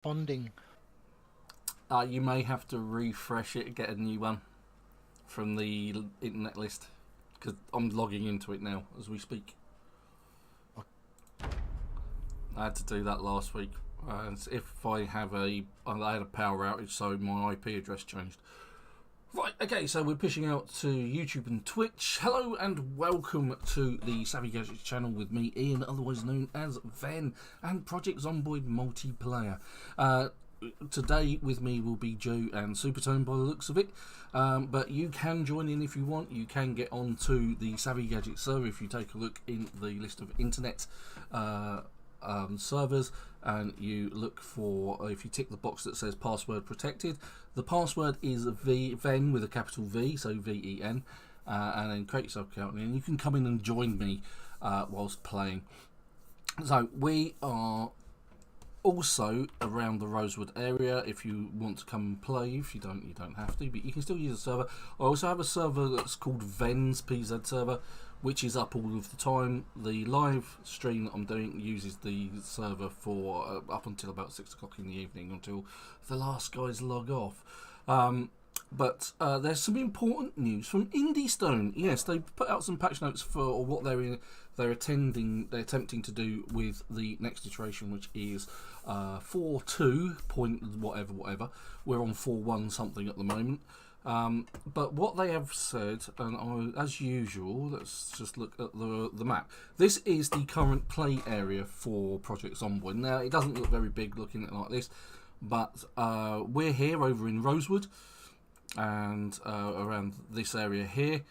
Bonding. You may have to refresh it and get a new one from the internet list because I'm logging into it now as we speak. I had to do that last week. If I have I had a power outage, so my IP address changed. Right, okay, so we're pushing out to YouTube and Twitch. Hello and welcome to the Savvy Gadgetz channel with me, Ian, otherwise known as Ven, and Project Zomboid multiplayer. Today with me will be Joe and Supertone by the looks of it, but you can join in if you want. You can get onto the Savvy Gadgetz server if you take a look in the list of internet servers, and you look for, if you tick the box that says password protected, the password is Ven with a capital V, so VEN, and then create yourself an account and you can come in and join me whilst playing. So we are also around the Rosewood area. If you want to come and play, if you don't have to, but you can still use a server. I also have a server that's called Ven's PZ server, which is up all of the time. The live stream that I'm doing uses the server for up until about 6 o'clock in the evening, until the last guys log off. But there's some important news from Indiestone. Yes, they put out some patch notes for what they're attempting to do with the next iteration, which is 4.2 point whatever. We're on 4.1 something at the moment. But what they have said, and as usual, let's just look at the map. This is the current play area for Project Zomboid. Now, it doesn't look very big looking at it like this, but we're here over in Rosewood and around this area here.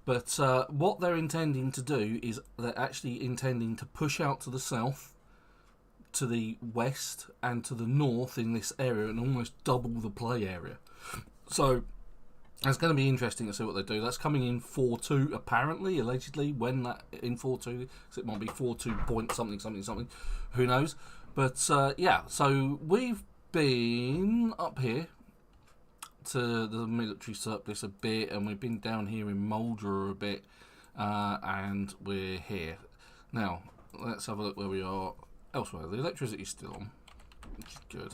But what they're intending to do is they're actually intending to push out to the south, to the west, and to the north in this area, and almost double the play area. So it's going to be interesting to see what they do. That's coming in 4.2 apparently, allegedly. When that in 4.2, so it might be 4.2 point something. Who knows? But yeah, so we've been up here to the military surplus a bit, and we've been down here in Mulder a bit, and we're here now. Let's have a look where we are elsewhere. The electricity's still on, which is good.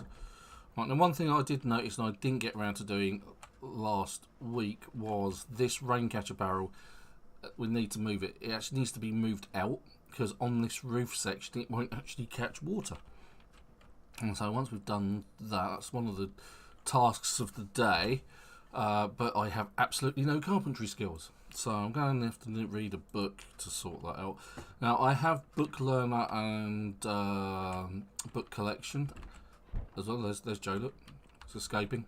Right, now one thing I did notice and I didn't get around to doing last week was this rain catcher barrel. We need to move it. It actually needs to be moved out because on this roof section it won't actually catch water. And so once we've done that, that's one of the tasks of the day. But I have absolutely no carpentry skills, so I'm going to have to read a book to sort that out. Now I have book learner and book collection as well. There's Joe, look, it's escaping.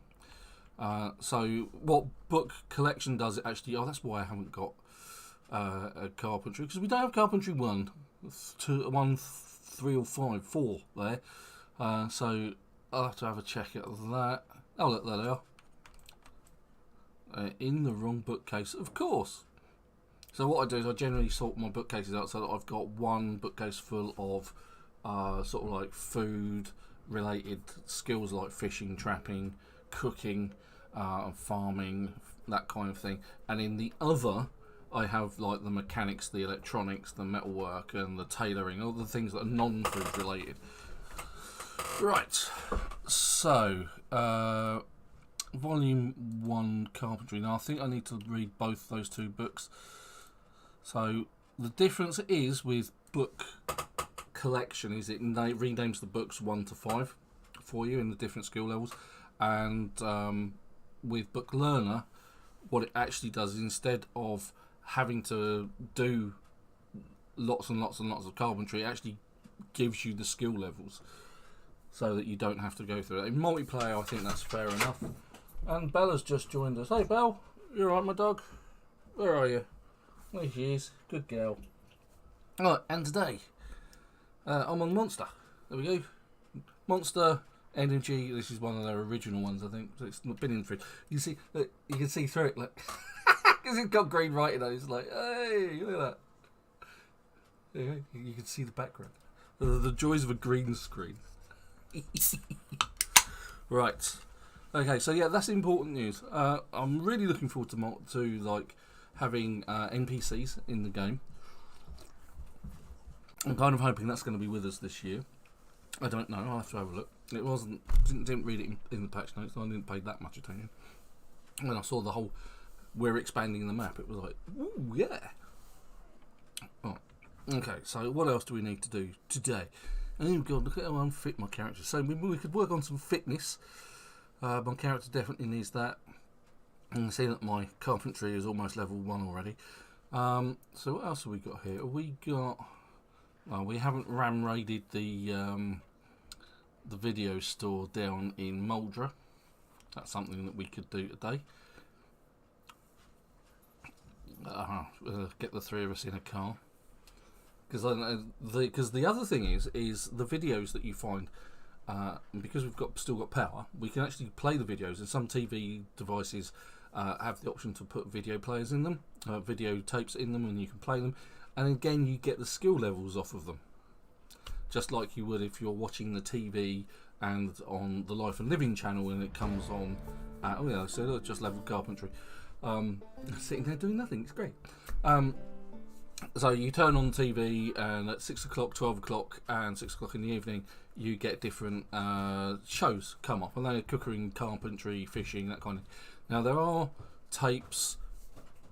So what book collection does, it actually, that's why I haven't got a carpentry, because we don't have carpentry 1, 2, 1, 3 or 5, 4 there. So I'll have to have a check at that. Oh look, there they are. In the wrong bookcase, of course. So what I do is I generally sort my bookcases out so that I've got one bookcase full of sort of like food related skills like fishing, trapping, cooking, farming, that kind of thing, and in the other I have like the mechanics, the electronics, the metalwork and the tailoring, all the things that are non-food related. Right, so volume 1 carpentry. Now I think I need to read both those two books. So the difference is with book collection is it renames the books 1 to 5 for you in the different skill levels, and with book learner what it actually does is instead of having to do lots and lots of carpentry, it actually gives you the skill levels so that you don't have to go through it. In multiplayer I think that's fair enough. And Bella's just joined us. Hey Belle, you alright my dog? Where are you? There she is, good girl. Alright, and today I'm on Monster. There we go. Monster Energy. This is one of their original ones, I think. So it's been in the fridge. You see, look, you can see through it. Look, because it's got green writing on it. It's like, hey, look at that. There you go. You can see the background. The joys of a green screen. Right. Okay. So yeah, that's important news. I'm really looking forward to like having NPCs in the game. I'm kind of hoping that's going to be with us this year. I don't know. I'll have to have a look. It wasn't. Didn't read it in the patch notes. I didn't pay that much attention. When I saw the whole "we're expanding the map," it was like, ooh, yeah. Oh, okay. So what else do we need to do today? Oh God, look at how unfit my character is. So we could work on some fitness. My character definitely needs that. You can see that my carpentry is almost level 1 already. So what else have we got here? We got. We haven't ram raided the video store down in Muldra. That's something that we could do today. Get the 3 of us in a car. Because the other thing is the videos that you find. Because we've still got power, we can actually play the videos, and some TV devices have the option to put video players in them, video tapes in them, and you can play them. And again, you get the skill levels off of them, just like you would if you're watching the TV and on the Life and Living channel, and it comes on. Oh yeah, so just level carpentry. Sitting there doing nothing. It's great. So you turn on TV, and at 6 o'clock, 12 o'clock, and 6 o'clock in the evening, you get different shows come up, and they're cookery, carpentry, fishing, that kind of. Now there are tapes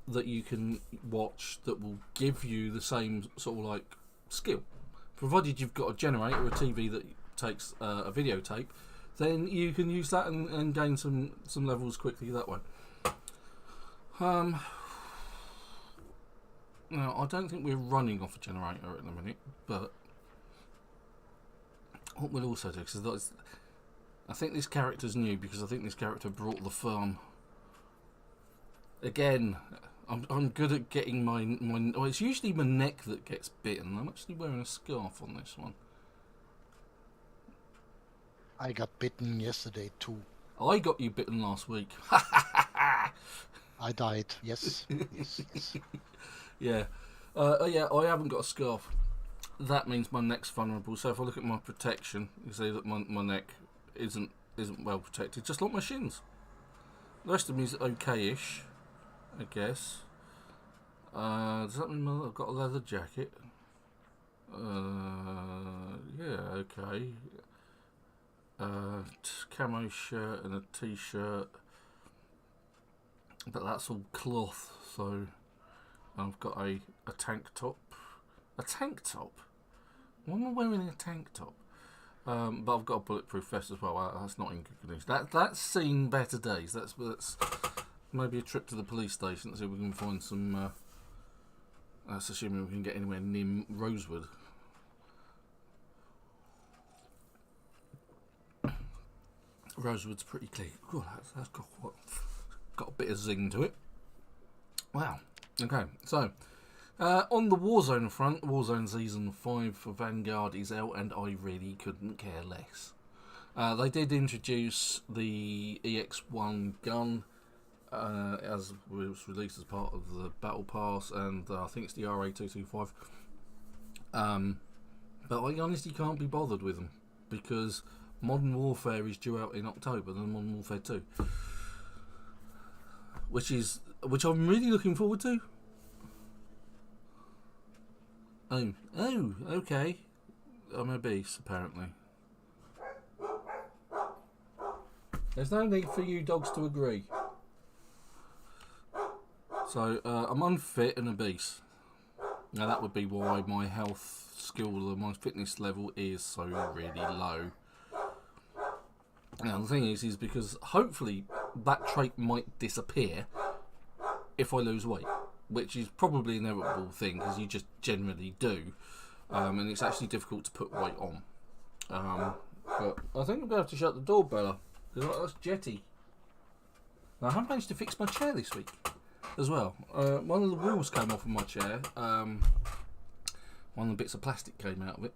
that you can watch that will give you the same sort of like skill, provided you've got a generator or a TV that takes a videotape. Then you can use that and gain some levels quickly that way. Now, I don't think we're running off a generator at the minute, but what we'll also do, because I think this character's new, because I think this character brought the farm. Again, I'm good at getting my well, it's usually my neck that gets bitten. I'm actually wearing a scarf on this one. I got bitten yesterday too. I got you bitten last week. I died. Yes. Yes. Yeah. Yeah, I haven't got a scarf. That means my neck's vulnerable. So if I look at my protection, you see that my neck isn't well protected, just like my shins. The rest of me is okay-ish, I guess. Does that mean I've got a leather jacket? Yeah, okay. Camo shirt and a t-shirt, but that's all cloth, so I've got a tank top. A tank top? Why am I wearing a tank top? But I've got a bulletproof vest as well. That's not in good condition. That's seen better days. That's maybe a trip to the police station to see if we can find some. That's assuming we can get anywhere near Rosewood. Rosewood's pretty clean. Oh, that's got a bit of zing to it. Wow. Okay, so on the Warzone front, Warzone Season 5 for Vanguard is out, and I really couldn't care less. They did introduce the EX1 gun, as was released as part of the Battle Pass, and I think it's the RA225. But I honestly can't be bothered with them, because Modern Warfare is due out in October, and Modern Warfare 2, which I'm really looking forward to. Oh, okay. I'm obese, apparently. There's no need for you dogs to agree. So, I'm unfit and obese. Now, that would be why my health skill or my fitness level is so really low. Now, the thing is because hopefully that trait might disappear if I lose weight, which is probably an inevitable thing, because you just generally do, and it's actually difficult to put weight on. But I think I'm going to have to shut the door, Bella, because that's jetty. Now, I haven't managed to fix my chair this week as well. One of the wheels came off of my chair. One of the bits of plastic came out of it.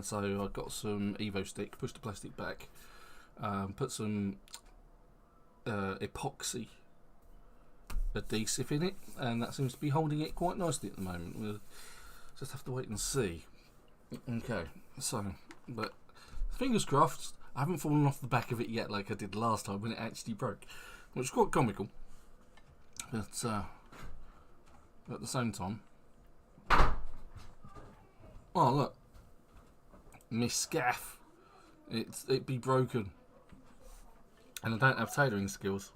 So I got some Evo stick, pushed the plastic back, put some epoxy adhesive in it, and that seems to be holding it quite nicely at the moment. We'll just have to wait and see. Okay, so, but fingers crossed, I haven't fallen off the back of it yet like I did last time when it actually broke, which is quite comical. But at the same time, oh look, Miss Scaff It'd be broken. And I don't have tailoring skills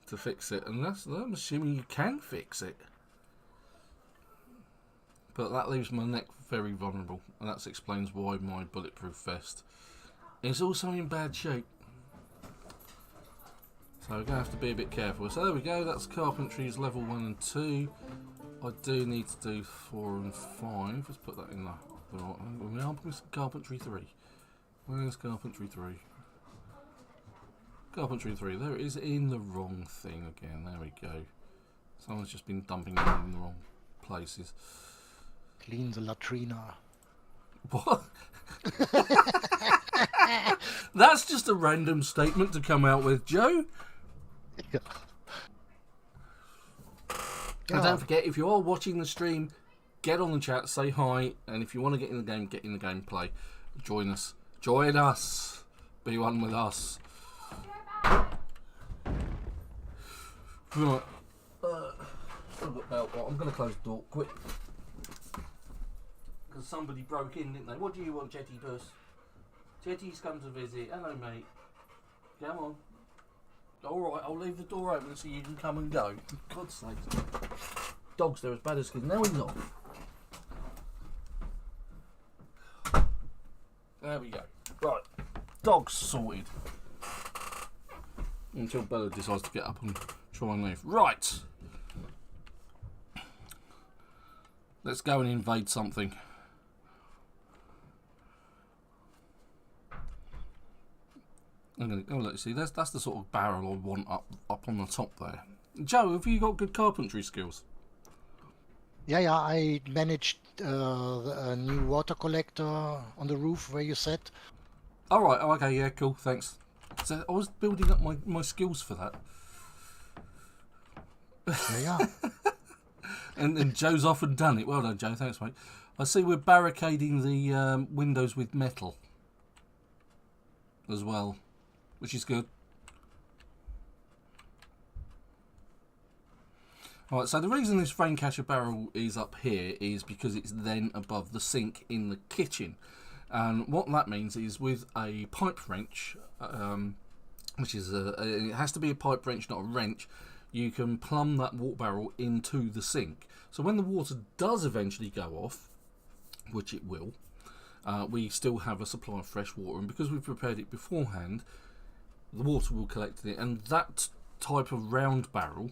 to fix it. And I'm assuming you can fix it. But that leaves my neck very vulnerable. And that explains why my bulletproof vest is also in bad shape. So we're going to have to be a bit careful. So there we go, that's carpentry's level 1 and 2. I do need to do 4 and 5. Let's put that in the right. We are carpentry 3. Where's carpentry 3? Carpentry 3. There it is, in the wrong thing again. There we go. Someone's just been dumping it in the wrong places. Clean the latrina. What? That's just a random statement to come out with, Joe. Yeah. And don't forget, if you are watching the stream, get on the chat, say hi, and if you want to get in the game, get in the game, play. Join us. Join us. Be one with us. Right. I'm going to close the door quick. Because somebody broke in, didn't they? What do you want, Jetty Puss? Jetty's come to visit. Hello, mate. Come on. Alright, I'll leave the door open so you can come and go. For God's sake. Dogs, they're as bad as kids. No, he's not. There we go. Right. Dogs sorted. Until Bella decides to get up and try and leave. Right. Let's go and invade something. I'm gonna go. Let's see. That's the sort of barrel I want up on the top there. Joe, have you got good carpentry skills? Yeah, I managed a new water collector on the roof where you sat. All right. Oh, okay. Yeah. Cool. Thanks. So I was building up my skills for that. Yeah. and Joe's off and done it. Well done, Joe. Thanks, mate. I see we're barricading the windows with metal as well, which is good. Alright, so the reason this rain catcher barrel is up here is because it's then above the sink in the kitchen. And what that means is with a pipe wrench, which is it has to be a pipe wrench, not a wrench, you can plumb that water barrel into the sink. So when the water does eventually go off, which it will, we still have a supply of fresh water, and because we've prepared it beforehand, the water will collect in it. And that type of round barrel,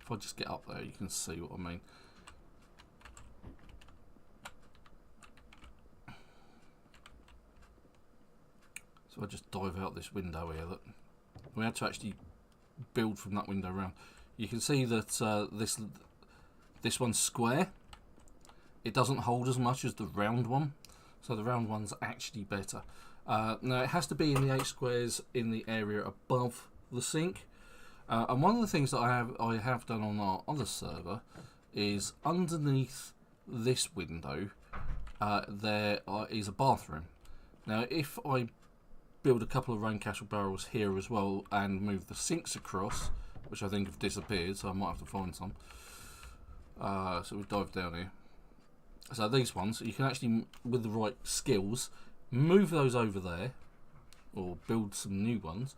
if I just get up there, you can see what I mean. So I just dive out this window here. That we had to actually build from that window around. You can see that this one's square. It doesn't hold as much as the round one, so the round one's actually better. Now it has to be in the 8 squares in the area above the sink. And one of the things that I have done on our other server is underneath this window there is a bathroom. Now if I build a couple of rain catcher barrels here as well and move the sinks across, which I think have disappeared, so I might have to find some. So we dive down here. So these ones, you can actually, with the right skills, move those over there, or build some new ones,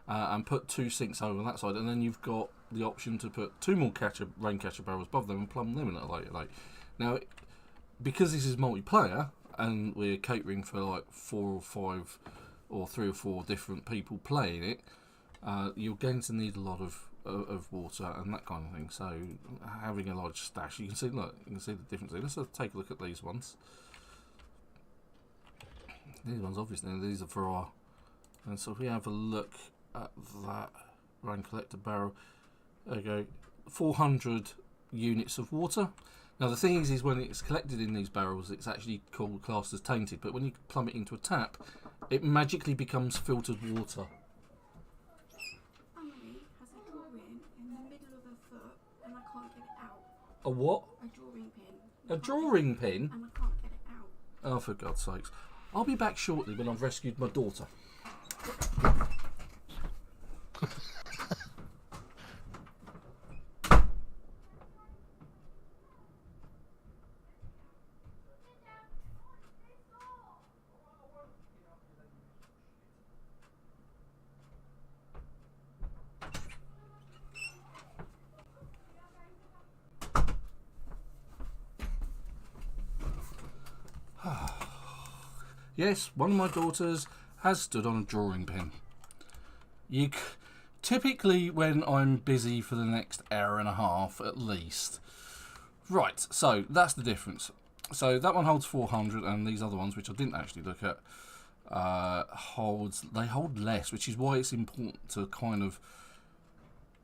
and put 2 sinks over on that side, and then you've got the option to put 2 more rain catcher barrels above them and plumb them in at a later date. Now, because this is multiplayer, and we're catering for like 4 or 5 or 3 or 4 different people playing it, you're going to need a lot of water and that kind of thing. So having a large stash, you can see. Look, you can see the difference. Let's take a look at these ones. These ones, obviously, these are for our. And so if we have a look at that rain collector barrel, there you go, 400 units of water. Now the thing is when it's collected in these barrels, it's actually classed as tainted. But when you plumb it into a tap, it magically becomes filtered water. Emily has a drawing in the middle of her foot and I can't get it out. A what? A drawing pin. A drawing pin? And I can't get it out. Oh, for God's sakes. I'll be back shortly when I've rescued my daughter. Yes, one of my daughters has stood on a drawing pen. Typically when I'm busy for the next hour and a half at least. Right, so that's the difference. So that one holds 400, and these other ones, which I didn't actually look at, they hold less, which is why it's important to kind of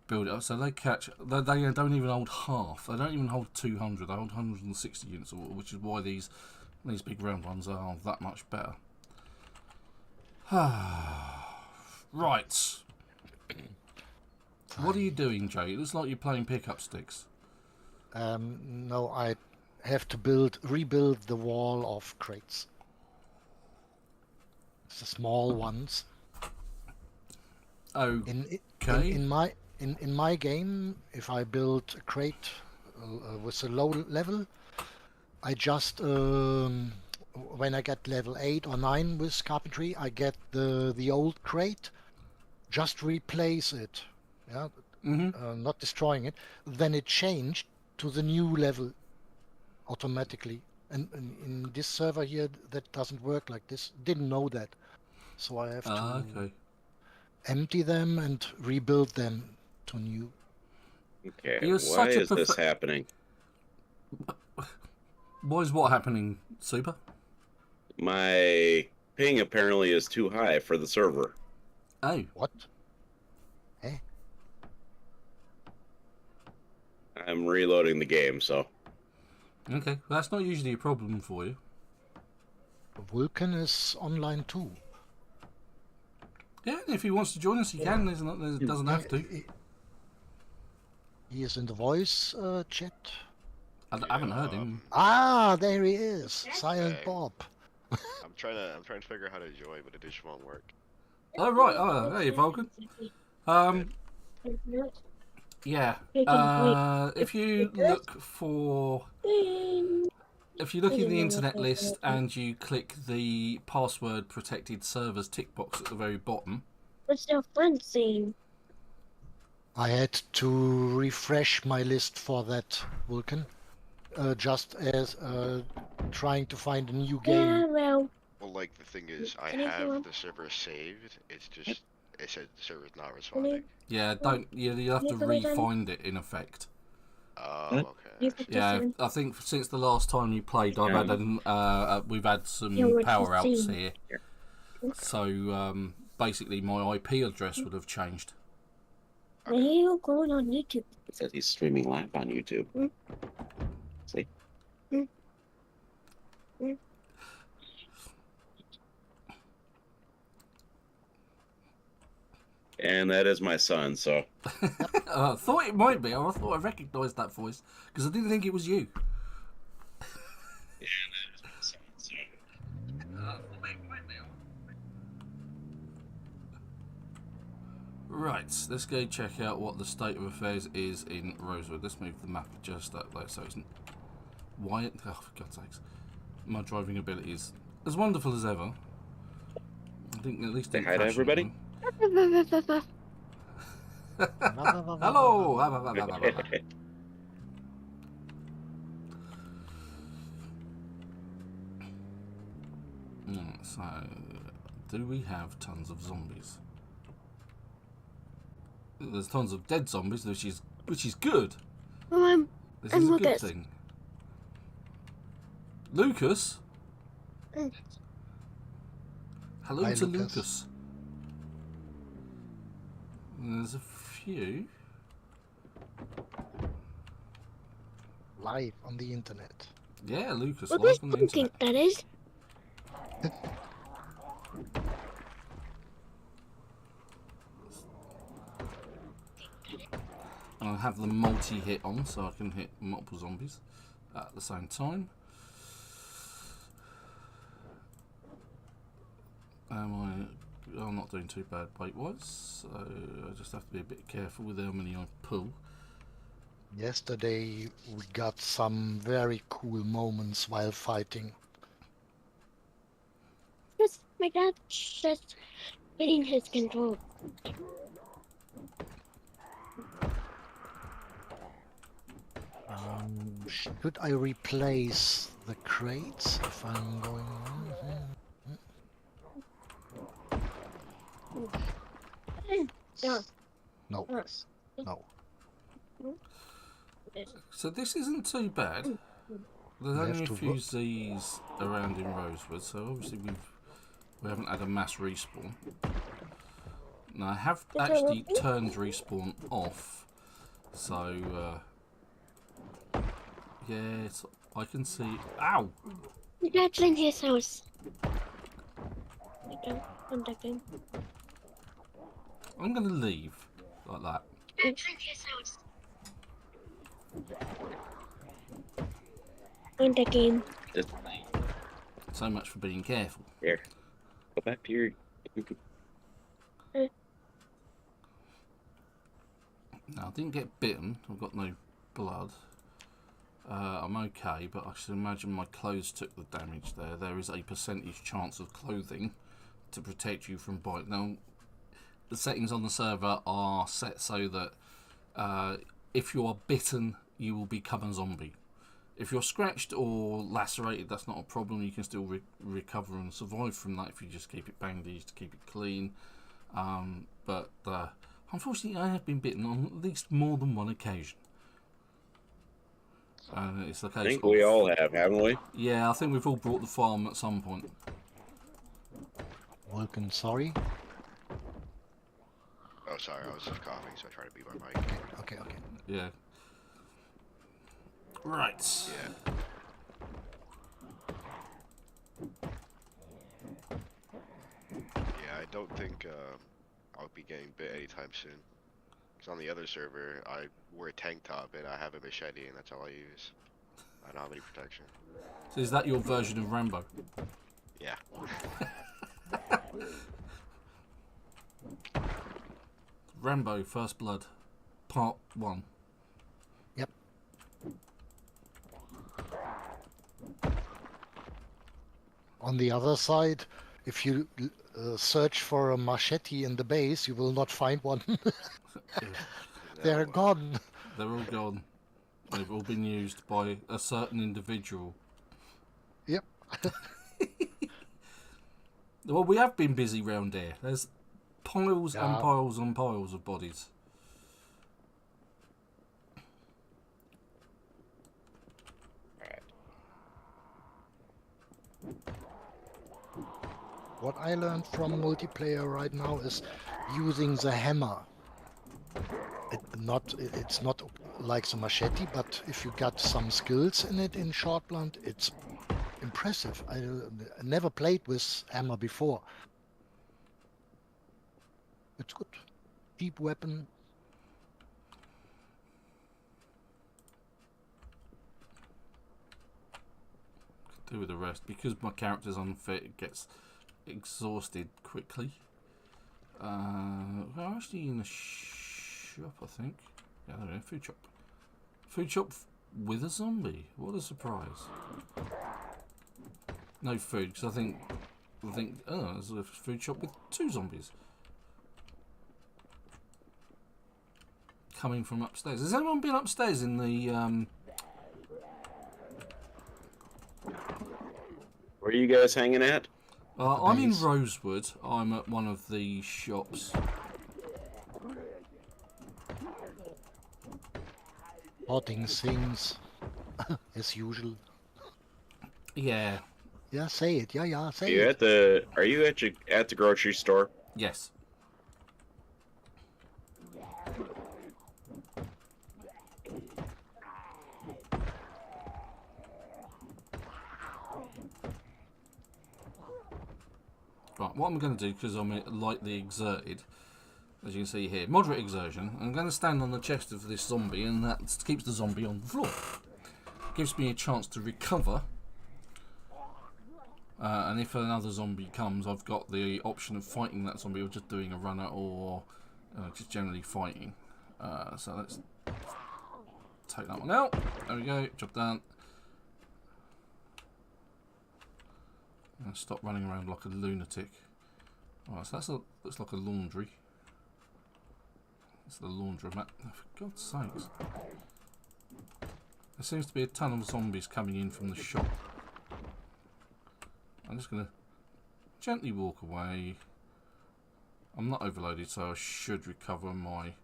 build it up. So they don't even hold half. They don't even hold 200. They hold 160 units, which is why these big round ones are that much better. Right. What are you doing, Jay? It looks like you're playing pickup sticks. No, I have to rebuild the wall of crates. The small ones. Oh, In my game, if I build a crate with a low level, I just when I get level 8 or 9 with carpentry, I get the old crate, just replace it, yeah, not destroying it. Then it changed to the new level automatically. And in this server here, that doesn't work like this. Didn't know that, so I have to empty them and rebuild them to new. Okay, why is this happening? Why is what happening, Super? My ping apparently is too high for the server. Oh. What? Eh? I'm reloading the game, so... Okay, well, that's not usually a problem for you. Vulcan is online too. Yeah, if he wants to join us, he can. He doesn't have to. He is in the voice chat. I haven't heard him. Ah, there he is, Silent Okay. Bob. I'm trying to figure out how to join, but it just won't work. Oh right, hey Vulcan. Yeah. If you look in the internet list and you click the password protected servers tick box at the very bottom. What's your friend saying? I had to refresh my list for that, Vulcan. Just as trying to find a new game. Yeah, well, Well, like the thing is, I Can I go? have the server saved. It's just it said the server's not responding. Yeah, you have to re-find it in effect. Oh, What? okay. Yeah, I think since the last time you played, we've had some Yeah, what power you outs see. here. So basically, my IP address would have changed. why are you going on YouTube? It says he's streaming live on YouTube. See? And that is my son, so... I thought it might be, or I thought I recognised that voice, because I didn't think it was you. Yeah, that is my son, so... Right, let's go check out what the state of affairs is in Rosewood. Let's move the map just up there so it's not... Why? Oh, for God's sakes. My driving ability is as wonderful as ever. I think at least... Say hi to everybody. Hello! So, do we have tons of zombies? There's tons of dead zombies, which is good. Oh, This I'm is a good Lucas. thing. Lucas? Mm. Hello Hi, to Lucas. Lucas. There's a few. Live on the internet. Yeah, Lucas, What live does on the you internet. think that is? I'll have the multi-hit on so I can hit multiple zombies at the same time. I'm not doing too bad weight-wise, so I just have to be a bit careful with how many I pull. Yesterday we got some very cool moments while fighting. Yes, my dad's just getting his control. Should I replace the crates if I'm going? Yeah. No. No. So this isn't too bad. There's We only have a to few Z's around in Rosewood, so obviously we haven't had a mass respawn. Now I have actually turned respawn off, so yes, I can see. Ow! That's in his house. I'm taking. I'm gonna leave like that. That's in his house. I'm taking. Just So much for being careful. here. Go back to your. Now I didn't get bitten. I've got no blood. I'm okay, but I should imagine my clothes took the damage there. There is a percentage chance of clothing to protect you from bite. Now, the settings on the server are set so that if you are bitten, you will become a zombie. If you're scratched or lacerated, that's not a problem. You can still recover and survive from that if you just keep it bandaged to keep it clean. But unfortunately, I have been bitten on at least more than one occasion. It's the case. I think we all have, haven't we? Yeah, I think we've all brought the farm at some point. Vulcan, sorry. Oh, sorry, I was just coughing, so I tried to beat my mic. Okay. Yeah. Right. Yeah. Yeah, I don't think I'll be getting bit anytime soon. Because on the other server, I wear a tank top and I have a machete, and that's all I use. I don't have any protection. So is that your version of Rambo? Yeah. Rambo First Blood, Part 1. Yep. On the other side, if you search for a machete in the base, you will not find one. They're gone. They're all gone. They've all been used by a certain individual. Yep. Well, we have been busy round here. There's piles and Yeah. piles and piles of bodies. What I learned from multiplayer right now is using the hammer. It's not like the machete, but if you got some skills in it in short blunt, it's impressive. I never played with hammer before. It's good. Deep weapon. Could do with the rest. Because my character's unfit, it gets exhausted quickly. We're actually in a shop, I think. Yeah, there we go. Food shop. Food shop with a zombie. What a surprise. No food, because I think, oh, there's a food shop with 2 zombies. Coming from upstairs. Has anyone been upstairs in the, Where are you guys hanging at? I'm in base? Rosewood. I'm at one of the shops. Potting things. As usual. Yeah. Yeah, say it. Yeah, say You it. Are you at the grocery store? Yes. Right, what I'm going to do, because I'm lightly exerted, as you can see here, moderate exertion, I'm going to stand on the chest of this zombie, and that keeps the zombie on the floor. Gives me a chance to recover, and if another zombie comes, I've got the option of fighting that zombie, or just doing a runner, or just generally fighting. So let's take that one out. There we go, job done. And stop running around like a lunatic. Alright, so looks like a laundry. It's the laundromat. Oh, for God's sakes. There seems to be a ton of zombies coming in from the shop. I'm just going to gently walk away. I'm not overloaded, so I should recover my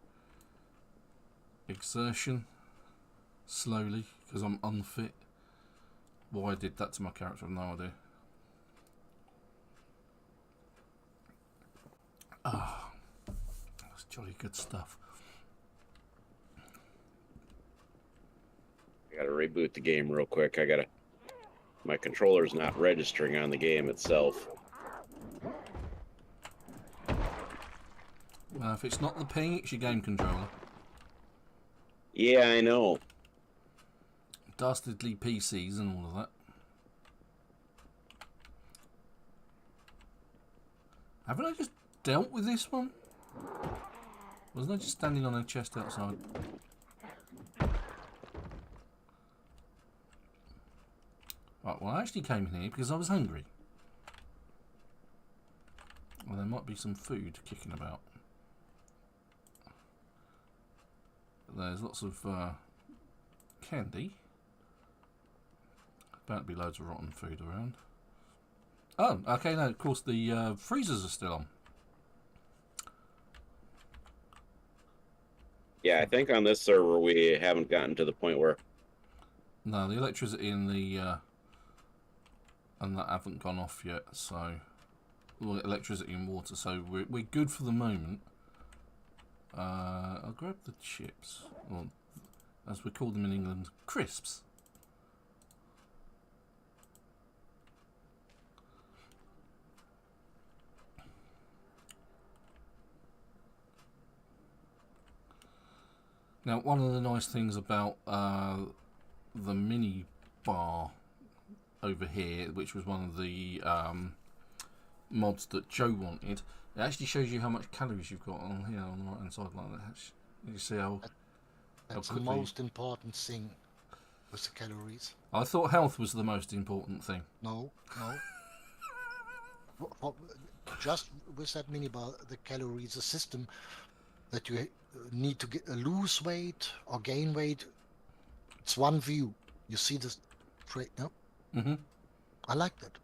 exertion slowly because I'm unfit. Why I did that to my character, I've no idea. Ah, that's jolly good stuff. I gotta reboot the game real quick. My controller's not registering on the game itself. If it's not the ping, it's your game controller. Yeah, I know. Dastardly PCs and all of that. Haven't I just dealt with this one? Wasn't I just standing on a chest outside? Right, well I actually came in here because I was hungry. Well, there might be some food kicking about. There's lots of candy. About to be loads of rotten food around. Oh, okay, no, of course the freezers are still on. Yeah, I think on this server we haven't gotten to the point where... No, the electricity and that haven't gone off yet, so... Well, electricity and water, so we're good for the moment. I'll grab the chips, or as we call them in England, crisps. Now, one of the nice things about the mini bar over here, which was one of the mods that Joe wanted, it actually shows you how much calories you've got on here on the right hand side like that. You see how That's the quickly... most important thing with the calories. I thought health was the most important thing. No, no. Just with that minibar, the calories, the system that you need to lose weight or gain weight, it's one view. You see this trait, no? Mm-hmm. I like that.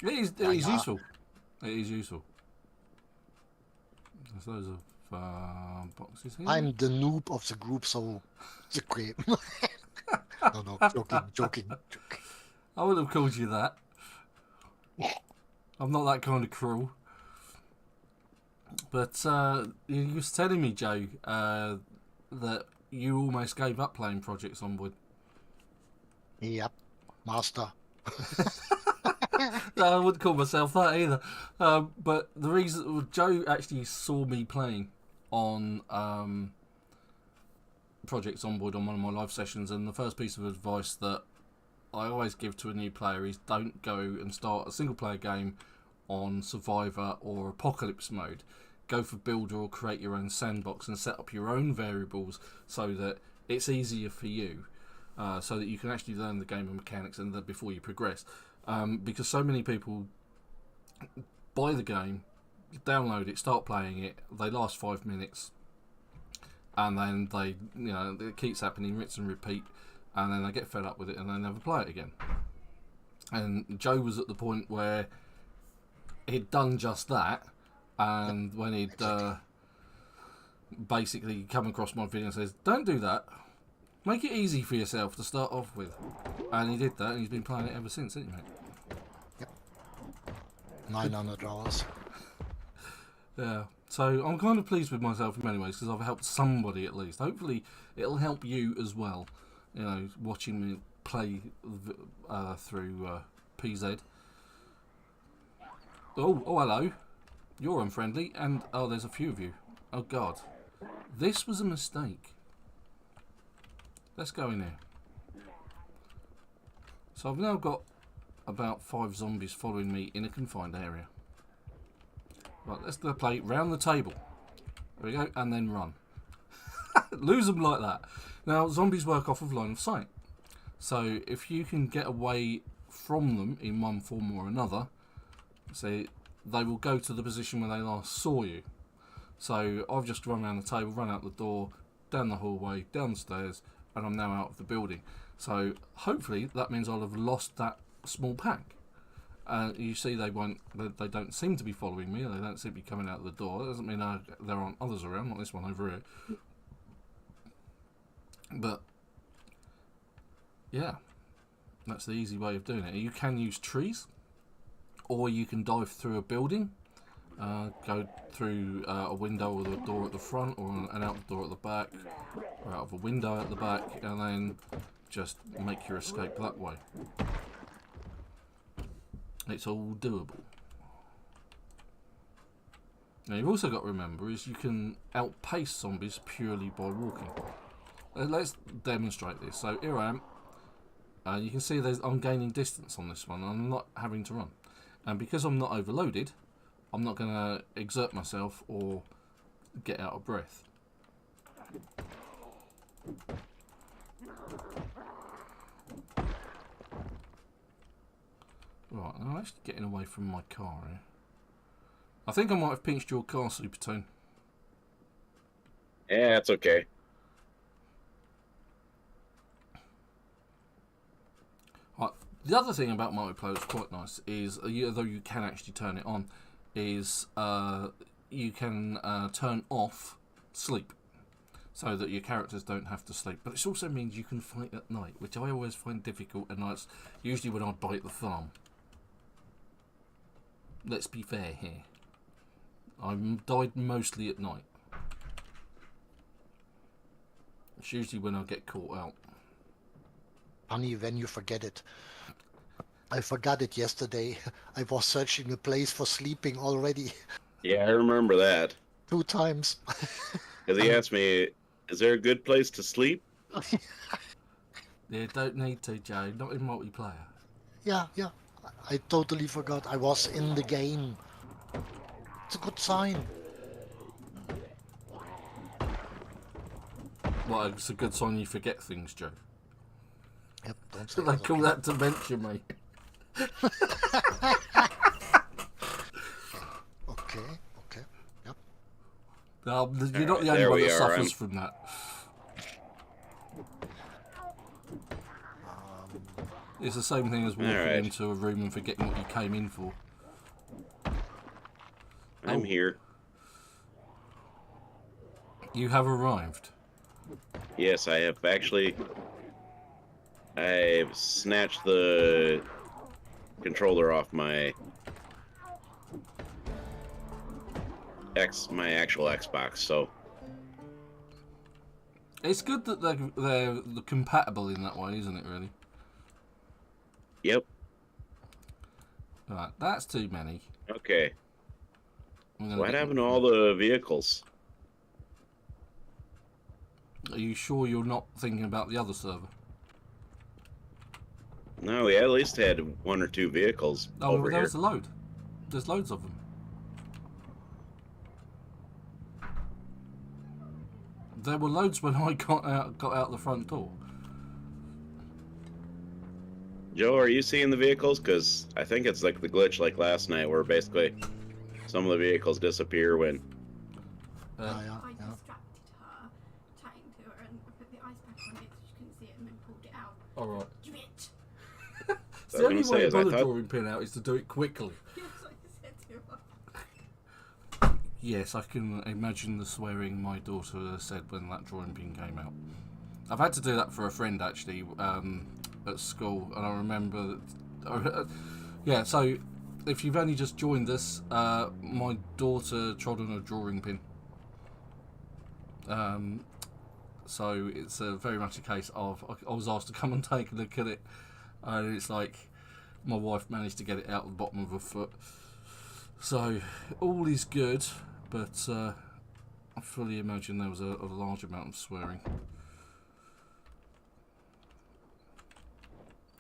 It is useful. It is useful. There's loads of boxes here. I'm the noob of the group, so it's great. No, joking. I would have called you that. I'm not that kind of cruel. But you was telling me, Joe, that you almost gave up playing Project Zomboid. Yep, master. No, I wouldn't call myself that either. But the reason Joe actually saw me playing on Project Zomboid on one of my live sessions, and the first piece of advice that I always give to a new player is don't go and start a single player game on Survivor or Apocalypse mode. Go for Builder or create your own sandbox and set up your own variables so that it's easier for you, so that you can actually learn the game and mechanics and before you progress. Because so many people buy the game, download it, start playing it, they last 5 minutes, and then it keeps happening, rinse and repeat, and then they get fed up with it and they never play it again. And Joe was at the point where he'd done just that, and when he'd basically come across my video and says, don't do that, make it easy for yourself to start off with. And he did that, and he's been playing it ever since, hasn't he, mate? Yep. 900 hours. Yeah. So I'm kind of pleased with myself in many ways because I've helped somebody at least. Hopefully it'll help you as well. You know, watching me play through PZ. Oh, hello. You're unfriendly, and there's a few of you. Oh God, this was a mistake. Let's go in here. So I've now got about 5 zombies following me in a confined area. Right, let's play round the table. There we go, and then run. Lose them like that. Now, zombies work off of line of sight. So if you can get away from them in one form or another, say they will go to the position where they last saw you. So I've just run around the table, run out the door, down the hallway, downstairs, and I'm now out of the building. So hopefully that means I'll have lost that small pack. You see, they won't. They don't seem to be following me. They don't seem to be coming out of the door. That doesn't mean there aren't others around. Not this one over here. But yeah, that's the easy way of doing it. You can use trees, or you can dive through a building, go through a window or a door at the front, or an out the door at the back, or out of a window at the back, and then just make your escape that way. It's all doable. Now you've also got to remember is you can outpace zombies purely by walking. Let's demonstrate this. So here I am. You can see I'm gaining distance on this one. I'm not having to run. And because I'm not overloaded, I'm not going to exert myself or get out of breath. Right, I'm actually getting away from my car here. I think I might have pinched your car, Supertone. Yeah, it's okay. Right, the other thing about multiplayer that's quite nice is, though you can actually turn it on, is you can turn off sleep so that your characters don't have to sleep. But it also means you can fight at night, which I always find difficult at nights, usually when I bite the farm. Let's be fair here. I've died mostly at night. It's usually when I get caught out. Funny when you forget it. I forgot it yesterday. I was searching a place for sleeping already. Yeah, I remember that. 2 times. Because he asked me, is there a good place to sleep? You don't need to, Joe. Not in multiplayer. Yeah. I totally forgot. I was in the game. It's a good sign. Well, it's a good sign you forget things, Joe. Yep, don't say They call that dementia, mate. Okay. Yep. You're not the only one that suffers from that. It's the same thing as walking into a room and forgetting what you came in for. I'm here. You have arrived. Yes, I have actually. I've snatched the controller off my actual Xbox, so It's good that they're compatible in that way, isn't it, really? yep. Right, that's too many. Okay. I'm What gonna happened to all the vehicles? Are you sure you're not thinking about the other server? No, we at least had 1 or 2 vehicles Oh, over well, here. there's a load. There's loads of them. There were loads when I got out the front door. Joe, are you seeing the vehicles? Because I think it's like the glitch like last night where basically some of the vehicles disappear when... Yeah. I distracted her, chatting to her, and I put the ice pack on it so she couldn't see it, and then pulled it out. Alright. You bitch! It's the only gonna way say to is pull I a thought- drawing pin out is to do it quickly. Yes, I said to her. Yes, I can imagine the swearing my daughter said when that drawing pin came out. I've had to do that for a friend, actually, at school, and I remember that... yeah, so if you've only just joined us, my daughter trod on a drawing pin. So it's very much a case of I was asked to come and take a look at it, and it's like my wife managed to get it out the bottom of her foot. So all is good, but I fully imagine there was a large amount of swearing.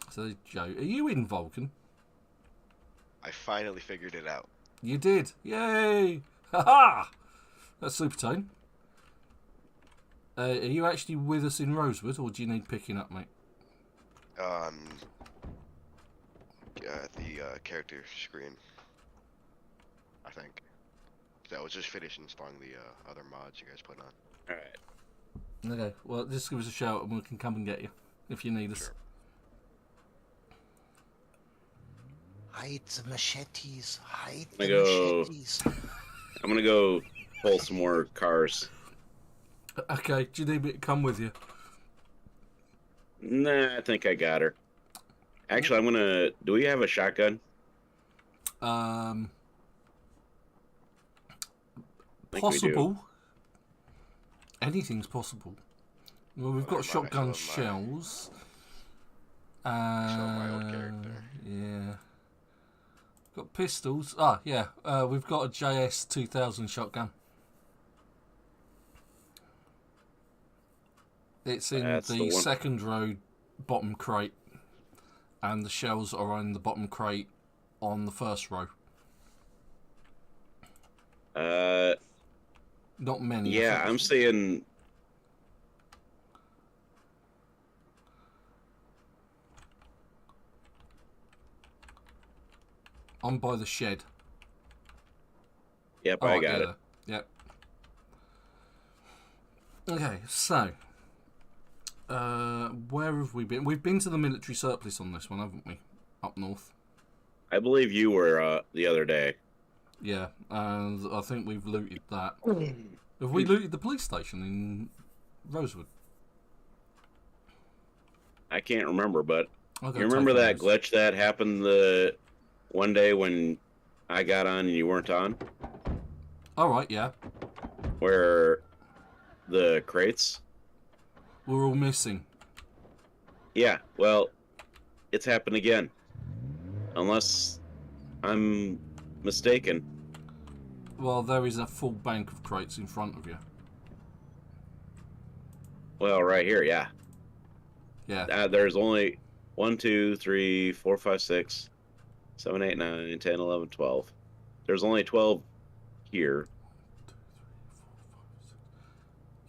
So Joe, are you in Vulcan? I finally figured it out. You did! Yay! Ha-ha! That's Supertone. Are you actually with us in Rosewood, or do you need picking up, mate? The character screen, I think. So I was just finished installing the other mods you guys put on. Alright. Okay, well, just give us a shout and we can come and get you if you need us. Sure. Hide the machetes. Hide I'm the gonna go. machetes. I'm gonna go pull some more cars. Okay, do you need me to come with you? Nah, I think I got her. Actually, I'm gonna. Do we have a shotgun? Um, think we do. possible. Anything's possible. Well, we've got Never mind, I still shotgun have shells. my old character. Yeah. Got pistols. Ah, yeah. We've got a JS 2000 shotgun. It's in That's the the one. second row bottom crate. And the shells are in the bottom crate on the first row. Not many. Yeah, I'm seeing. I'm by the shed. Yep, Oh, I got it. there. Yep. Okay, so where have we been? We've been to the military surplus on this one, haven't we? Up north. I believe you were the other day. Yeah, and I think we've looted that. Have we looted the police station in Rosewood? I can't remember, but I'll go you remember take that those. glitch that happened the one day when I got on and you weren't on, All right, yeah. where the crates? We're all missing. Yeah, well, it's happened again. Unless I'm mistaken. Well, there is a full bank of crates in front of you. Well, right here, yeah. Yeah. There's only 1, 2, 3, 4, 5, 6, 7, 8, 9, 10, 11, 12. There's only 12 here.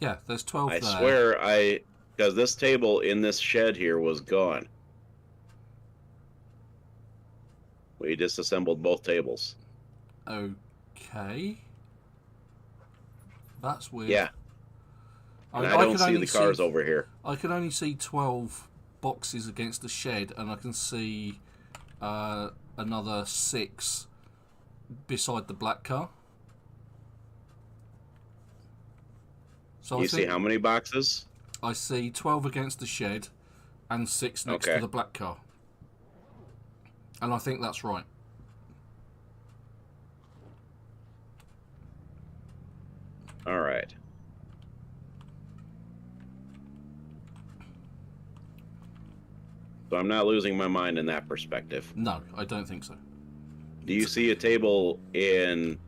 Yeah, there's 12 I there. swear because this table in this shed here was gone. We disassembled both tables. Okay. That's weird. Yeah. And I don't can see only the cars over here. I can only see 12 boxes against the shed, and I can see another 6 beside the black car. So You see how many boxes? I see 12 against the shed and 6 next Okay. to the black car. And I think that's right. All right. So I'm not losing my mind in that perspective. No, I don't think so. Do you see a table in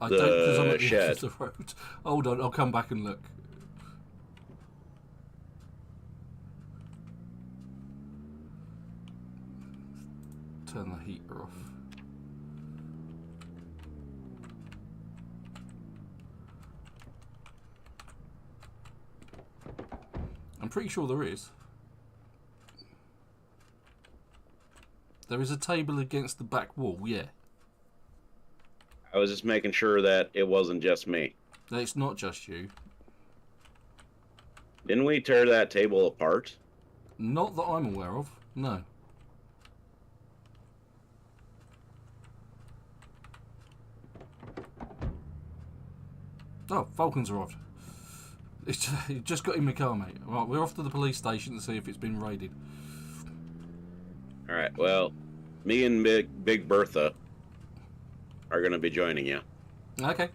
I don't, because I'm the at the edge shed? of the road. Hold on, I'll come back and look. Turn the heater off. I'm pretty sure there is. There is a table against the back wall, yeah. I was just making sure that it wasn't just me. It's not just you. Didn't we tear that table apart? Not that I'm aware of, no. Oh, Falcon's arrived. It just got in my car, mate. Right, we're off to the police station to see if it's been raided. All right. Well, me and Big Bertha are going to be joining you. Okay.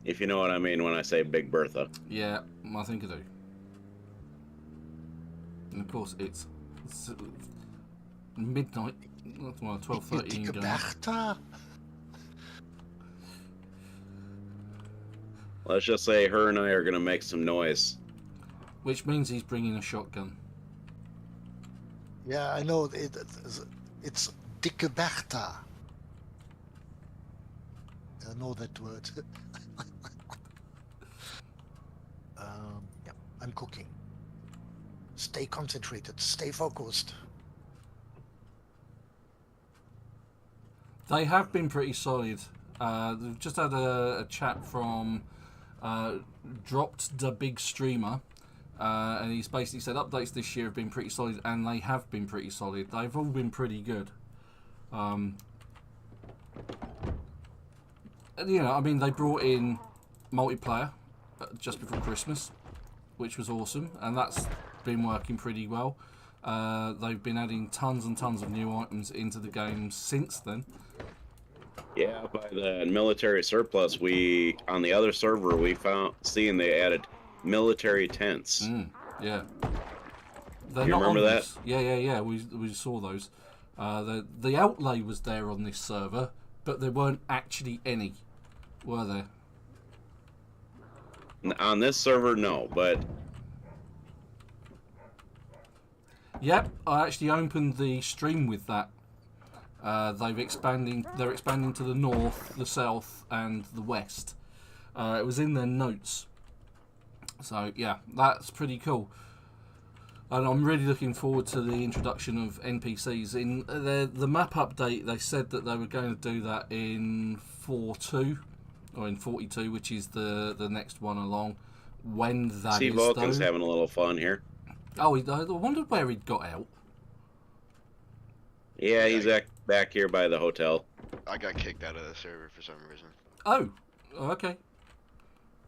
If you know what I mean when I say Big Bertha. Yeah, I think I do. And of course, it's midnight. Well, 12:30 in going. Bertha? Let's just say her and I are going to make some noise. Which means he's bringing a shotgun. Yeah, I know. It's Dicke Bertha. I know that word. Yeah, I'm cooking. Stay concentrated. Stay focused. They have been pretty solid. They've just had a chat from Dropped the Big Streamer, and he's basically said updates this year have been pretty solid, and they have been pretty solid. They've all been pretty good. And, you know, I mean, they brought in multiplayer just before Christmas, which was awesome, and that's been working pretty well. They've been adding tons and tons of new items into the game since then. Yeah, by the military surplus, on the other server we seeing they added military tents. Yeah. They're You not remember on that? this. Yeah. We saw those. The outlay was there on this server, but there weren't actually any, were there? On this server, no, but Yep, I actually opened the stream with that. They're expanding to the north, the south, and the west. It was in their notes. So yeah, that's pretty cool. And I'm really looking forward to the introduction of NPCs. In the map update, they said that they were going to do that in 4.2 or in 42, which is the next one along. When that see is, Vulcan's though. having a little fun here. Oh, I wondered where he'd got out. Yeah, he's back here by the hotel. I got kicked out of the server for some reason. Oh, okay.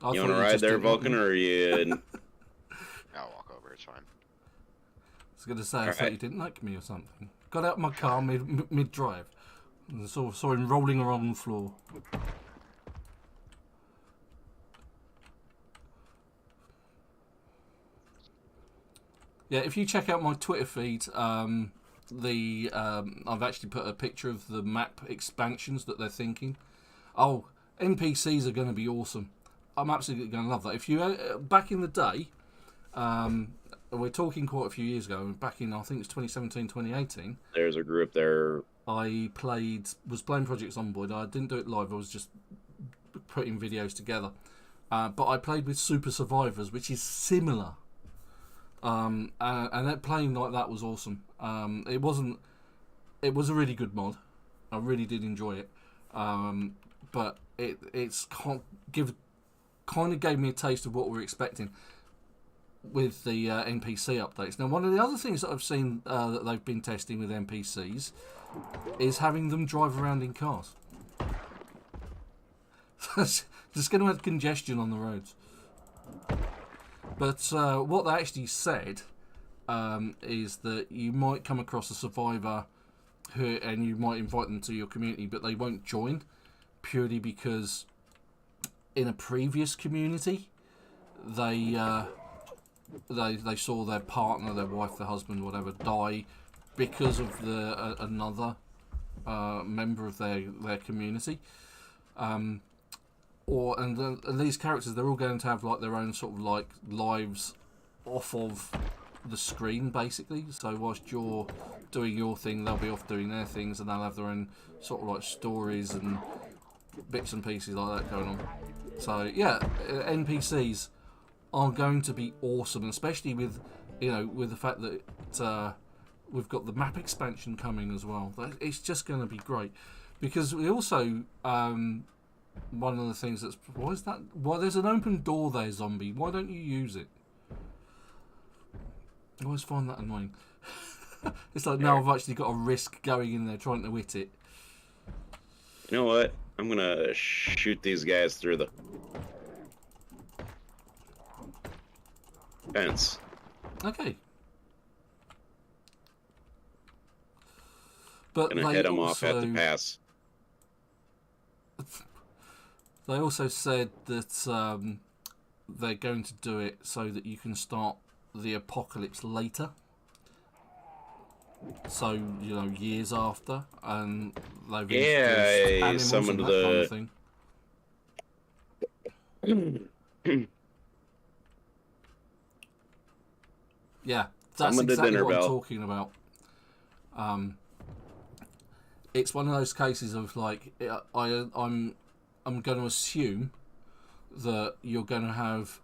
I You thought want to ride just there, didn't- Vulcan, or are you? I'll walk over, it's fine. I was going to say, I thought Alright. you didn't like me or something. Got out of my car mid-drive. And saw him rolling around the floor. Yeah, if you check out my Twitter feed, I've actually put a picture of the map expansions that they're thinking. Oh, NPCs are going to be awesome. I'm absolutely going to love that. If you back in the day, we're talking quite a few years ago. Back in I think it's 2017, 2018. There's a group there. I was playing Project Zomboid. I didn't do it live. I was just putting videos together. But I played with Super Survivors, which is similar. And that playing like that was awesome. It was a really good mod. I really did enjoy it. But it's kind of gave me a taste of what we're expecting with the NPC updates. Now, one of the other things that I've seen that they've been testing with NPCs is having them drive around in cars. Just going to add congestion on the roads. But what they actually said is that you might come across a survivor and you might invite them to your community, but they won't join purely because in a previous community they saw their partner, their wife, their husband, whatever, die because of another member of their community. And these characters, they're all going to have like their own sort of like lives off of the screen, basically. So whilst you're doing your thing, they'll be off doing their things, and they'll have their own sort of like stories and bits and pieces like that going on. So yeah, NPCs are going to be awesome, especially with the fact that we've got the map expansion coming as well. It's just going to be great, because we also one of the things why there's an open door there, Zombie. Why don't you use it? I always find that annoying. It's like now I've actually got a risk going in there trying to hit it. You know what? I'm gonna shoot these guys through the fence. Okay. But Gonna they head them off at the also- pass. They also said that they're going to do it so that you can start the apocalypse later. So, years after, and they've introduced animals summoned and that kind of thing. Yeah, that's Summoned the exactly dinner what I'm bell. talking about. It's one of those cases of like I'm going to assume that you're going to have,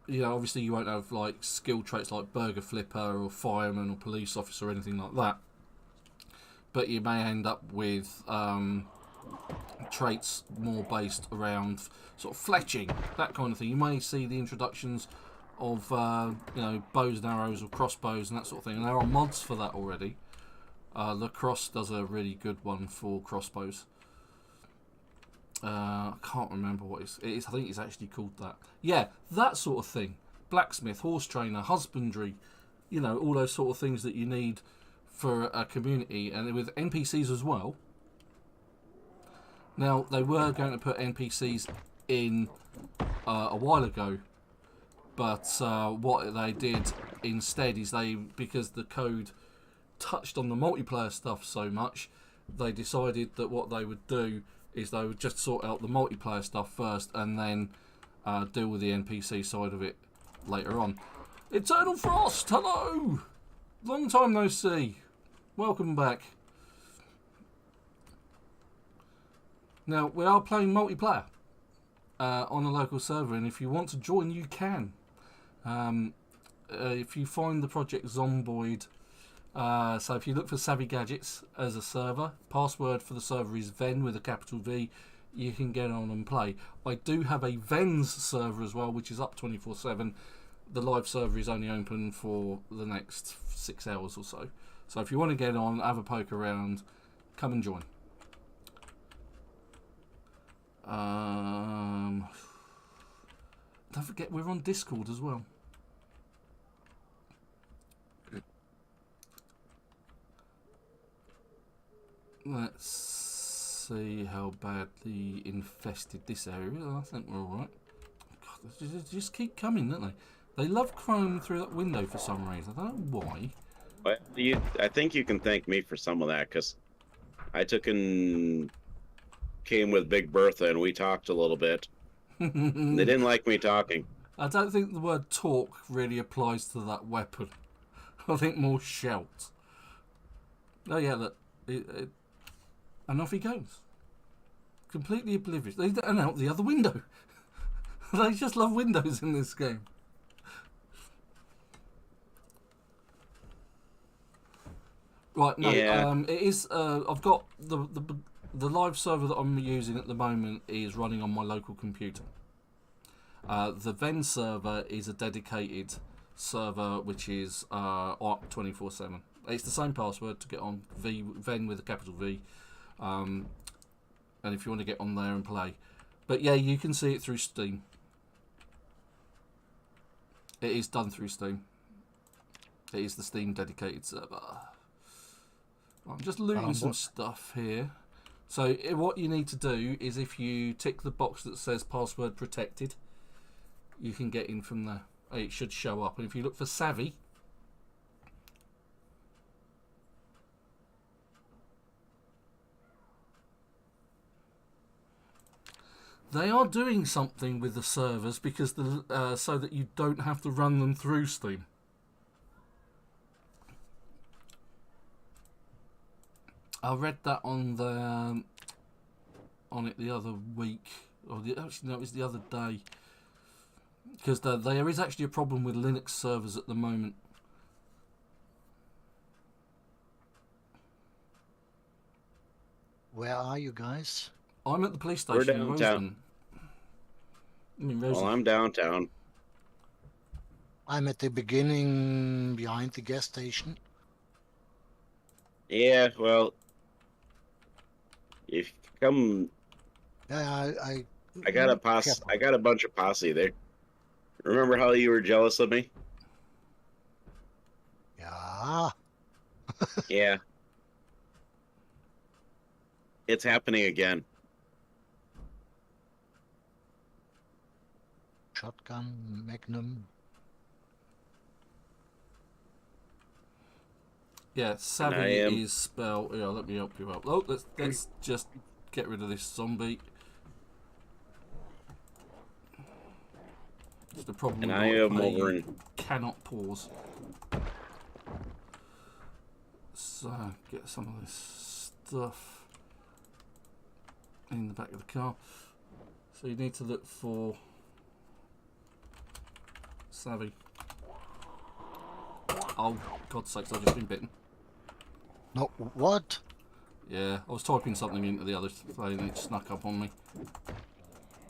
obviously you won't have like skill traits like burger flipper or fireman or police officer or anything like that, but you may end up with traits more based around sort of fletching, that kind of thing. You may see the introductions of you know, bows and arrows or crossbows and that sort of thing. And there are mods for that already. Lacrosse does a really good one for crossbows. I can't remember what it is. I think it's actually called that. Yeah, that sort of thing. Blacksmith, horse trainer, husbandry. You know, all those sort of things that you need for a community, and with NPCs as well. Now, they were going to put NPCs in a while ago, but what they did instead is because the code touched on the multiplayer stuff so much, they decided that what they would do is they would just sort out the multiplayer stuff first and then deal with the NPC side of it later on. Eternal Frost, hello! Long time no see. Welcome back. Now, we are playing multiplayer on a local server, and if you want to join, you can. If you find the project Zomboid, so if you look for Savvy Gadgetz as a server, password for the server is Ven with a capital V. You can get on and play. I do have a Ven's server as well, which is up 24/7. The live server is only open for the next 6 hours or so. So if you want to get on, have a poke around, come and join. Don't forget we're on Discord as well. Let's see how badly infested this area is. I think we're alright. God, they just keep coming, don't they? They love crawling through that window for some reason. I don't know why. But I think you can thank me for some of that, because I came with Big Bertha and we talked a little bit. They didn't like me talking. I don't think the word talk really applies to that weapon. I think more shout. Oh yeah, look. And off he goes. Completely oblivious. And out the other window. They just love windows in this game. Right, no, yeah. It is. I've got the live server that I'm using at the moment is running on my local computer. The Ven server is a dedicated server which is up 24/7. It's the same password to get on, Ven with a capital V, and if you want to get on there and play. But yeah, you can see it through Steam. It is done through Steam. It is the Steam dedicated server. I'm just looting some stuff here. So what you need to do is if you tick the box that says password protected, you can get in from there. It should show up. And if you look for Savvy, they are doing something with the servers because so that you don't have to run them through Steam. I read that on it the other week, actually no, it was the other day, because there is actually a problem with Linux servers at the moment. Where are you guys? I'm at the police We're station in downtown. Rosewood. Well, I'm downtown. I'm at the beginning behind the gas station. Yeah, well, if you come, Yeah, I got a posse. Careful. I got a bunch of posse there. Remember how you were jealous of me? Yeah. Yeah. It's happening again. Shotgun, Magnum. Yeah, Savvy I am- is spelled. Yeah, let me help you out. Oh, let's just get rid of this zombie. It's the problem. And with I am multiplayer, over you in. cannot pause. So get some of this stuff in the back of the car. So you need to look for Savvy. Oh, God's sakes, I've just been bitten. No, what? Yeah, I was typing something into the other thing and it snuck up on me.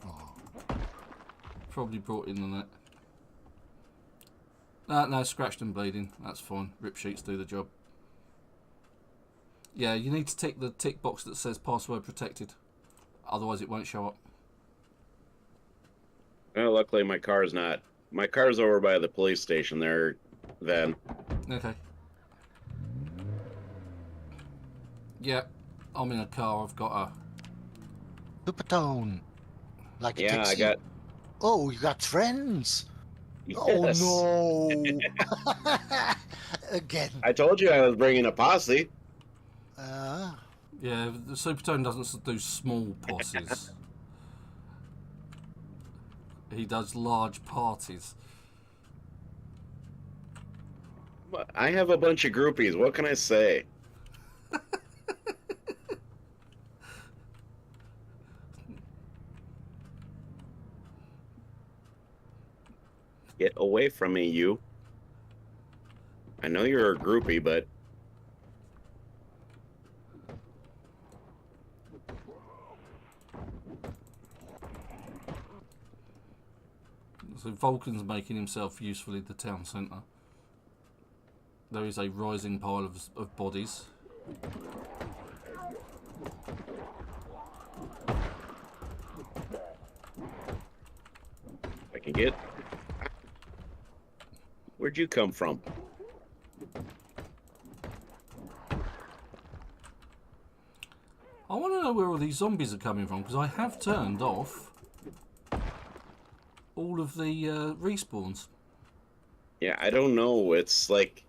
Oh, Probably brought in the net. No, scratched and bleeding. That's fine. Rip sheets do the job. Yeah, you need to tick the tick box that says password protected. Otherwise it won't show up. Well, luckily my car's not. My car's over by the police station there, then. Okay. Yeah, I'm in a car. I've got a... Supertone. Like a Yeah, taxi. I got... Oh, you got friends. Yes. Oh, no. Again. I told you I was bringing a posse. Yeah, the Supertone doesn't do small posses. He does large parties. I have a bunch of groupies. What can I say? Get away from me, you. I know you're a groupie, but... So Vulcan's making himself useful in the town centre. There is a rising pile of bodies. I can get... Where'd you come from? I want to know where all these zombies are coming from, because I have turned off all of the respawns. Yeah, I don't know. It's like...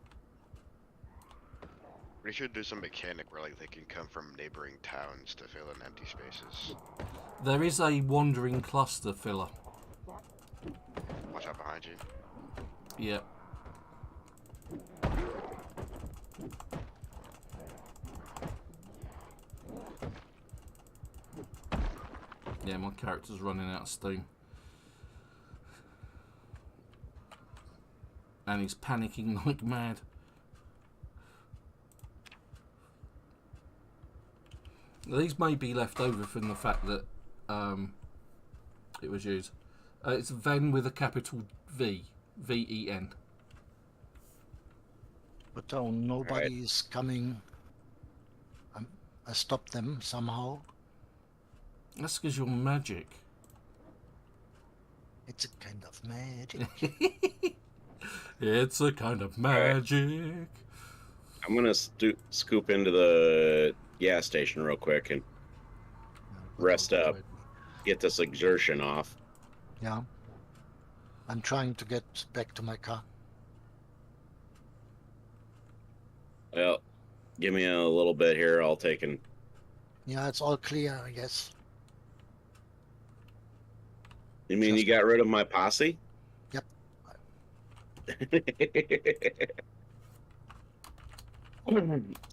We should do some mechanic where like they can come from neighboring towns to fill in empty spaces. There is a wandering cluster filler. Watch out behind you. Yep. Yeah, my character's running out of steam. And he's panicking like mad. These may be left over from the fact that it was used. It's Ven with a capital V. V-E-N. But oh, nobody's coming. I stopped them somehow. That's because you're magic. It's a kind of magic. It's a kind of magic. I'm gonna scoop into the gas station real quick and rest up. Get this exertion off. Yeah. I'm trying to get back to my car. Well, give me a little bit here. I'll take and... Yeah, it's all clear, I guess. You mean you got rid of my posse? Yep.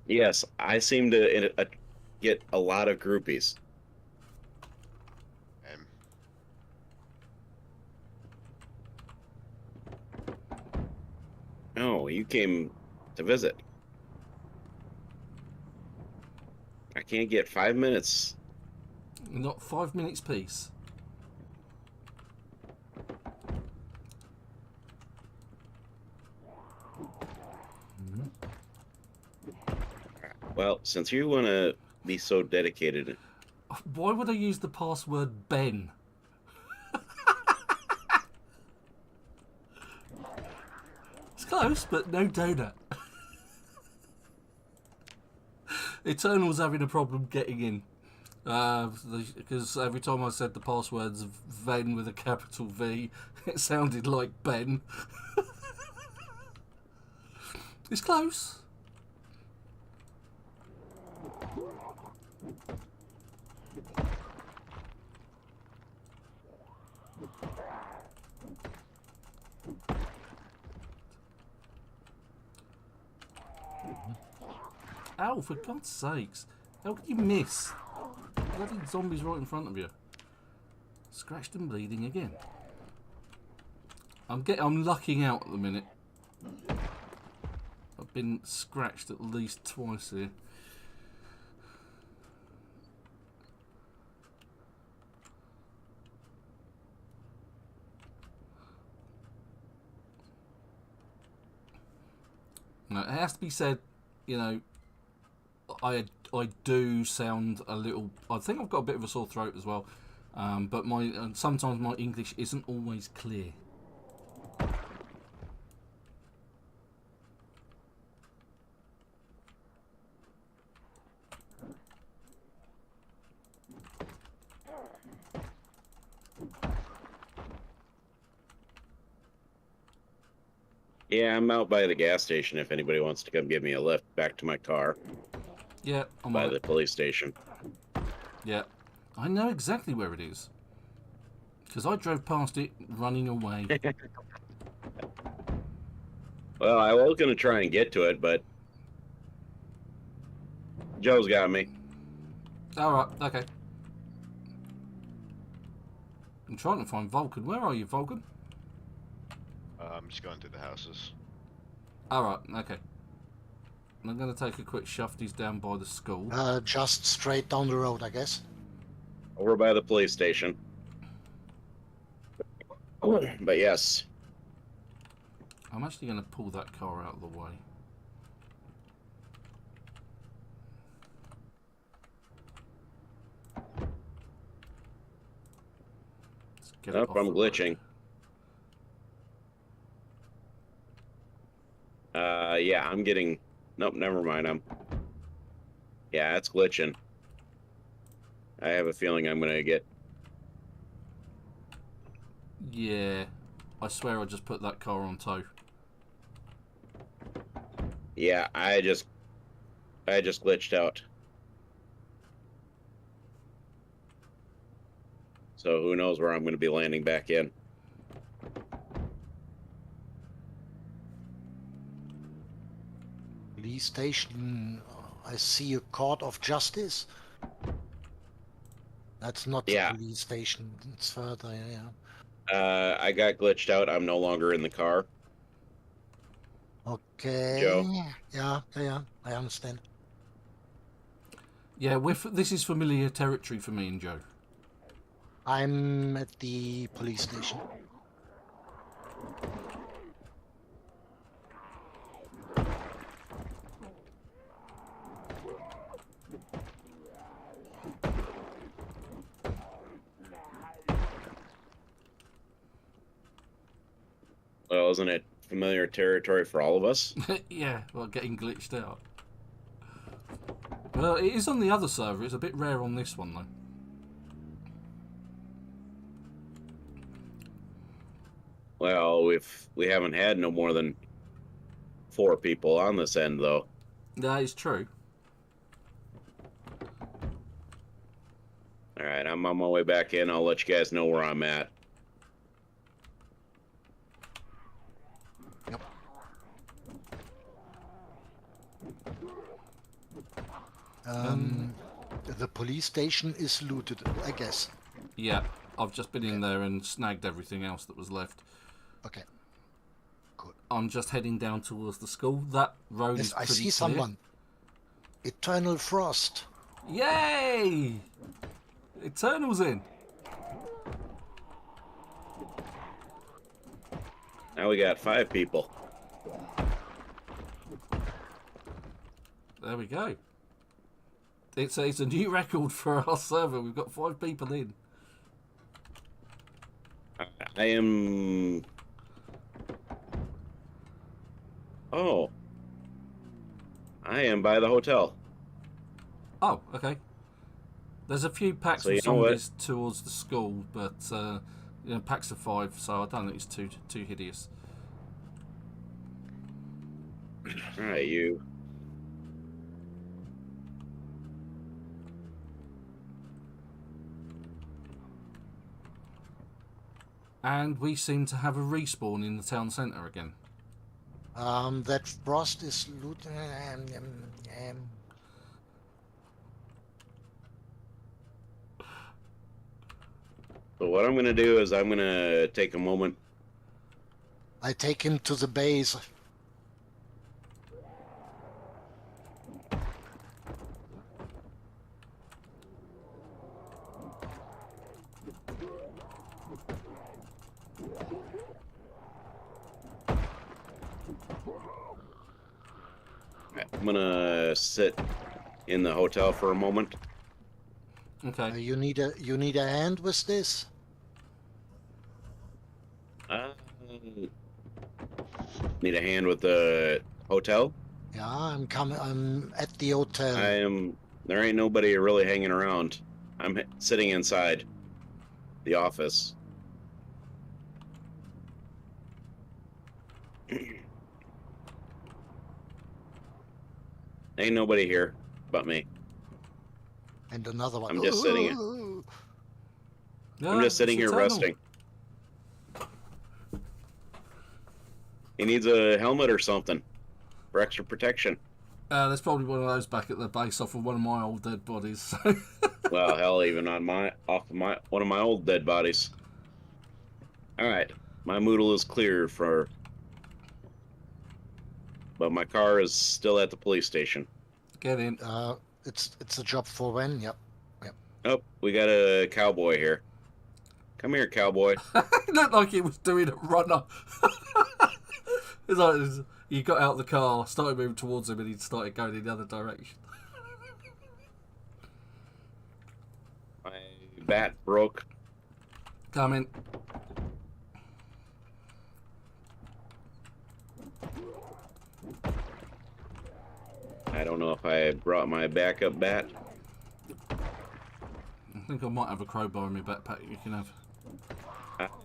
Yes, I seem to get a lot of groupies. Oh, you came to visit. I can't get 5 minutes. Not 5 minutes piece. Well, since you want to be so dedicated... Why would I use the password Ben? It's close, but no donut. Eternal's having a problem getting in. Because every time I said the passwords Ven with a capital V, it sounded like Ben. It's close. Ow, for God's sakes. How could you miss? Bloody zombies right in front of you. Scratched and bleeding again. I'm lucking out at the minute. I've been scratched at least twice here. It has to be said, you know, I do sound a little. I think I've got a bit of a sore throat as well, but sometimes my English isn't always clear. Yeah, I'm out by the gas station if anybody wants to come give me a lift back to my car. Yeah, I'm by on the it. police station. Yeah, I know exactly where it is because I drove past it running away. Well, I was going to try and get to it, but Joe's got me. All right, okay. I'm trying to find Vulcan. Where are you, Vulcan? I'm just going through the houses. All right, okay. I'm going to take a quick shufties down by the school. Just straight down the road, I guess. Over by the police station. But yes. I'm actually going to pull that car out of the way. Let's get it Nope, off I'm the glitching. Yeah, I'm getting... Nope, never mind. Yeah, it's glitching. I have a feeling I'm going to get... Yeah, I swear I just put that car on tow. Yeah, I just glitched out. So who knows where I'm going to be landing back in. Police station. I see a court of justice. That's not Yeah. the police station. It's further, yeah. I got glitched out. I'm no longer in the car. Okay. Joe? Yeah, I understand. Yeah, this is familiar territory for me and Joe. I'm at the police station. Well, isn't it familiar territory for all of us? Yeah, well, getting glitched out. Well, it is on the other server. It's a bit rare on this one, though. Well, we haven't had no more than 4 people on this end, though. That is true. All right, I'm on my way back in. I'll let you guys know where I'm at. Yep. The police station is looted, I guess. Yeah, I've just been in there and snagged everything else that was left. Okay. Good. I'm just heading down towards the school. That road Yes, is I pretty see clear. someone. Eternal Frost. Yay! Eternal's in. Now we got 5 people. There we go. It's a new record for our server. We've got 5 people in. I am... Oh. I am by the hotel. Oh, okay. There's a few packs So of you know what? zombies towards the school, but you know, packs of 5, so I don't think it's too hideous. All right, you. And we seem to have a respawn in the town centre again. That Frost is looting. So what I'm going to do is I'm going to take a moment. I take him to the base. I'm gonna sit in the hotel for a moment. Okay. You need a hand with this? Need a hand with the hotel? Yeah, I'm coming. I'm at the hotel. There ain't nobody really hanging around. I'm sitting inside the office. Ain't nobody here but me. And another one. I'm just sitting here. Yeah, I'm just sitting it's here eternal. resting. He needs a helmet or something for extra protection. There's probably one of those back at the base off of one of my old dead bodies. So. Well, hell, even on one of my old dead bodies. All right, my Moodle is clear but my car is still at the police station. Get in. It's a job for when? Yep. Oh, we got a cowboy here. Come here, cowboy. It looked like he was doing a runner. It's like he got out of the car, started moving towards him, and he started going in the other direction. My bat broke. Come in. I don't know if I brought my backup bat. I think I might have a crowbar in my backpack you can have.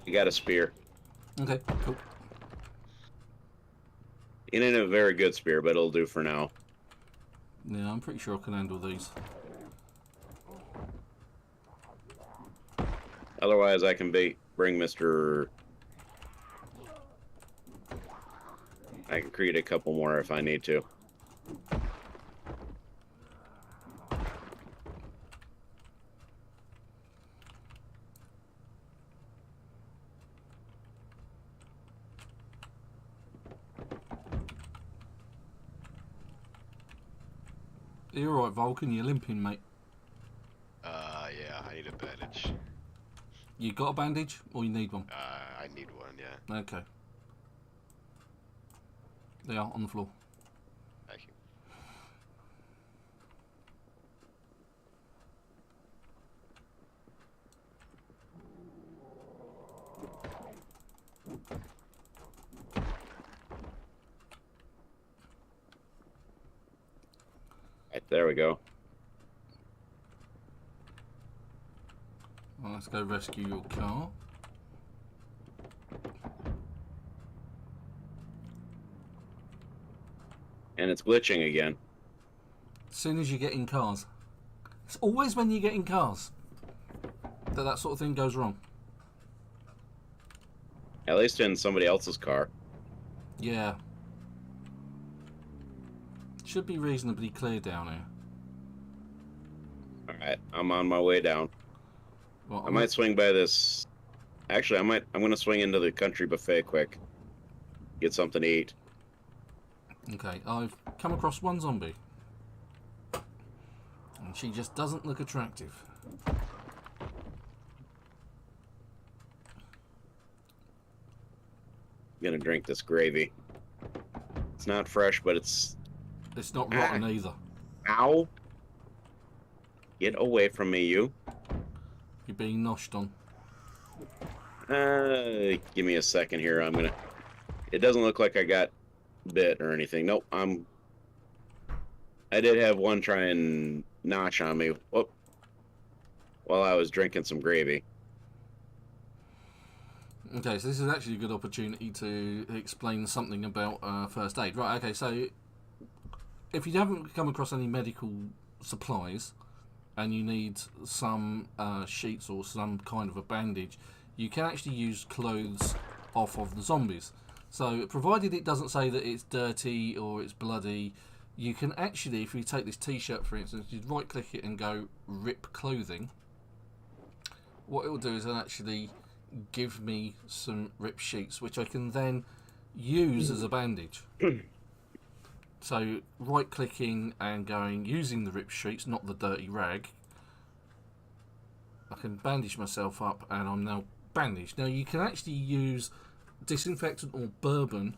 You got a spear. Okay, cool. It ain't a very good spear, but it'll do for now. Yeah, I'm pretty sure I can handle these. Otherwise, I can bring Mr. I can create a couple more if I need to. You alright, Vulcan? You're limping, mate. Yeah, I need a bandage. You got a bandage, or you need one? I need one, yeah. Okay. They are on the floor. Thank you. Right, there we go. Well, let's go rescue your car. And it's glitching again. As soon as you get in cars. It's always when you get in cars that sort of thing goes wrong. At least in somebody else's car. Yeah. Should be reasonably clear down here. Alright, I'm on my way down. Well, I might swing by this. Actually, I'm gonna swing into the country buffet quick. Get something to eat. Okay, I've come across one zombie. And she just doesn't look attractive. I'm gonna drink this gravy. It's not fresh, but it's... It's not rotten either. Ow! Get away from me, you. You're being noshed on. Give me a second here. It doesn't look like I got bit or anything. Nope, I did have one try and notch on me. Whoop. While I was drinking some gravy. Okay, so this is actually a good opportunity to explain something about first aid. Right, okay, so if you haven't come across any medical supplies and you need some sheets or some kind of a bandage, you can actually use clothes off of the zombies. So provided it doesn't say that it's dirty or it's bloody, you can actually, if you take this t-shirt for instance, you right click it and go rip clothing. What it will do is it'll actually give me some ripped sheets which I can then use as a bandage. So right clicking and going using the ripped sheets, not the dirty rag, I can bandage myself up and I'm now bandaged. Now you can actually use disinfectant or bourbon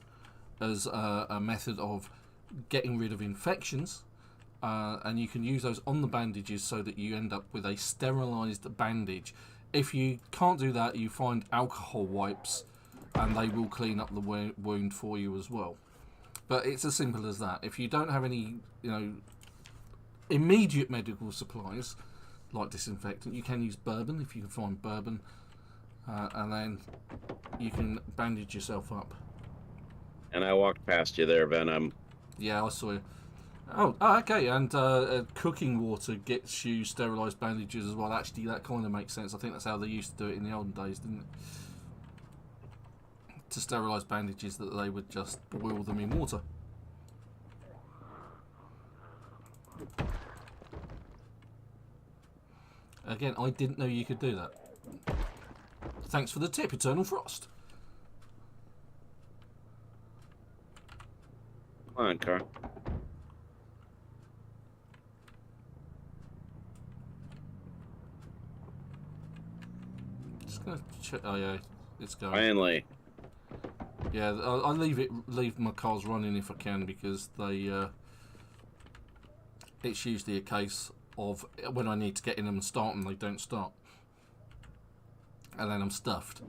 as a method of getting rid of infections, and you can use those on the bandages so that you end up with a sterilised bandage. If you can't do that, you find alcohol wipes, and they will clean up the wound for you as well. But it's as simple as that. If you don't have any, immediate medical supplies like disinfectant, you can use bourbon if you can find bourbon, and then you can bandage yourself up. And I walked past you there, Venom. Yeah, I saw you. Oh, okay, and cooking water gets you sterilised bandages as well. Actually, that kind of makes sense. I think that's how they used to do it in the olden days, didn't it? To sterilise bandages, that they would just boil them in water. Again, I didn't know you could do that. Thanks for the tip, Eternal Frost. Come on, car. Just gonna check. Oh yeah, it's going. Finally. Yeah, I leave my cars running if I can, because they. It's usually a case of when I need to get in them and start them, they don't start, and then I'm stuffed.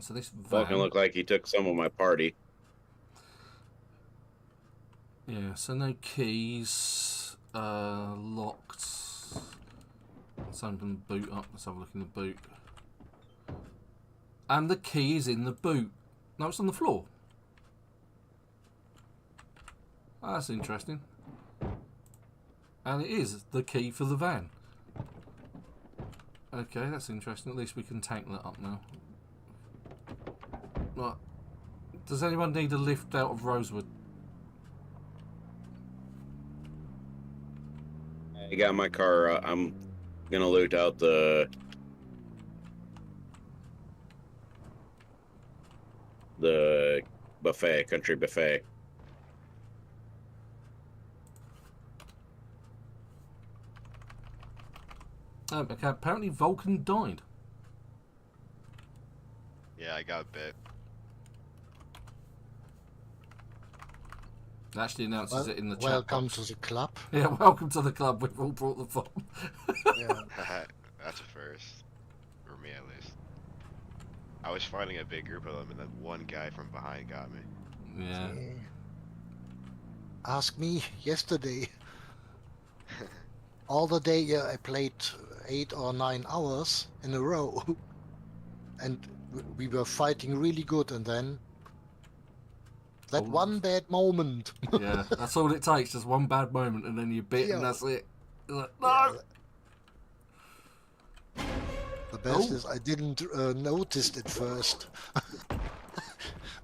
So this van. Vulcan looked like he took some of my party. Yeah, so no keys. Locked. Let's open the boot up. Let's have a look in the boot. And the key is in the boot. No, it's on the floor. Oh, that's interesting. And it is the key for the van. Okay, that's interesting. At least we can tank that up now. Right. Does anyone need a lift out of Rosewood? I got my car. I'm gonna loot out the buffet, country buffet. Okay, apparently Vulcan died. Yeah, I got bit. It actually announces it in the chat Welcome box. to the club. Yeah, welcome to the club. We've all brought the fun. Yeah. That's a first. For me, at least. I was fighting a big group of them, and then one guy from behind got me. Yeah. Yeah. Ask me yesterday. All the day I played 8 or 9 hours in a row. And we were fighting really good, and then that Oh. one bad moment. Yeah, that's all it takes. Just one bad moment, and then you're bit, Yeah. and that's it. You're like, no! The best Oh. is I didn't notice it first.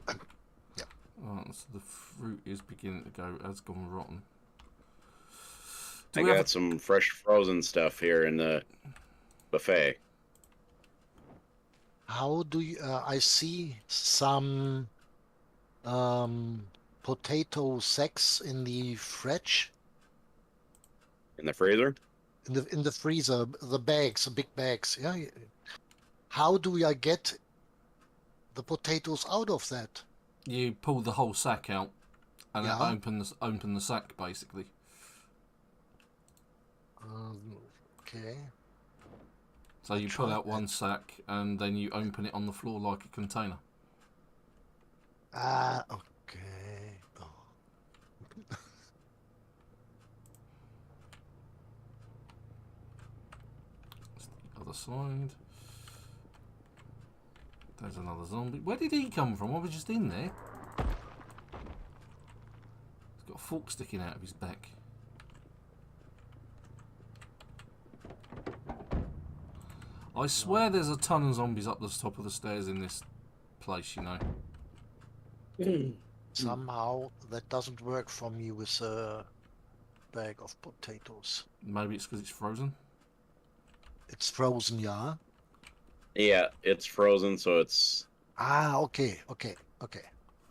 Oh, so the fruit is beginning to go, has gone rotten. I got some fresh frozen stuff here in the buffet. How do you? I see some potato sacks in the fridge, In the freezer? in the freezer. The bags, the big bags. Yeah. How do I get the potatoes out of that? You pull the whole sack out, and Yeah. then open the sack, basically. Okay. So you pull try out one sack, and then you open it on the floor like a container. Ah, okay. Oh. That's the other side. There's another zombie. Where did he come from? I was just in there. He's got a fork sticking out of his back. I swear there's a ton of zombies up the top of the stairs in this place, you know. Somehow that doesn't work for me with a bag of potatoes. Maybe it's because it's frozen. It's frozen, yeah. Yeah, it's frozen, so it's... Ah, okay.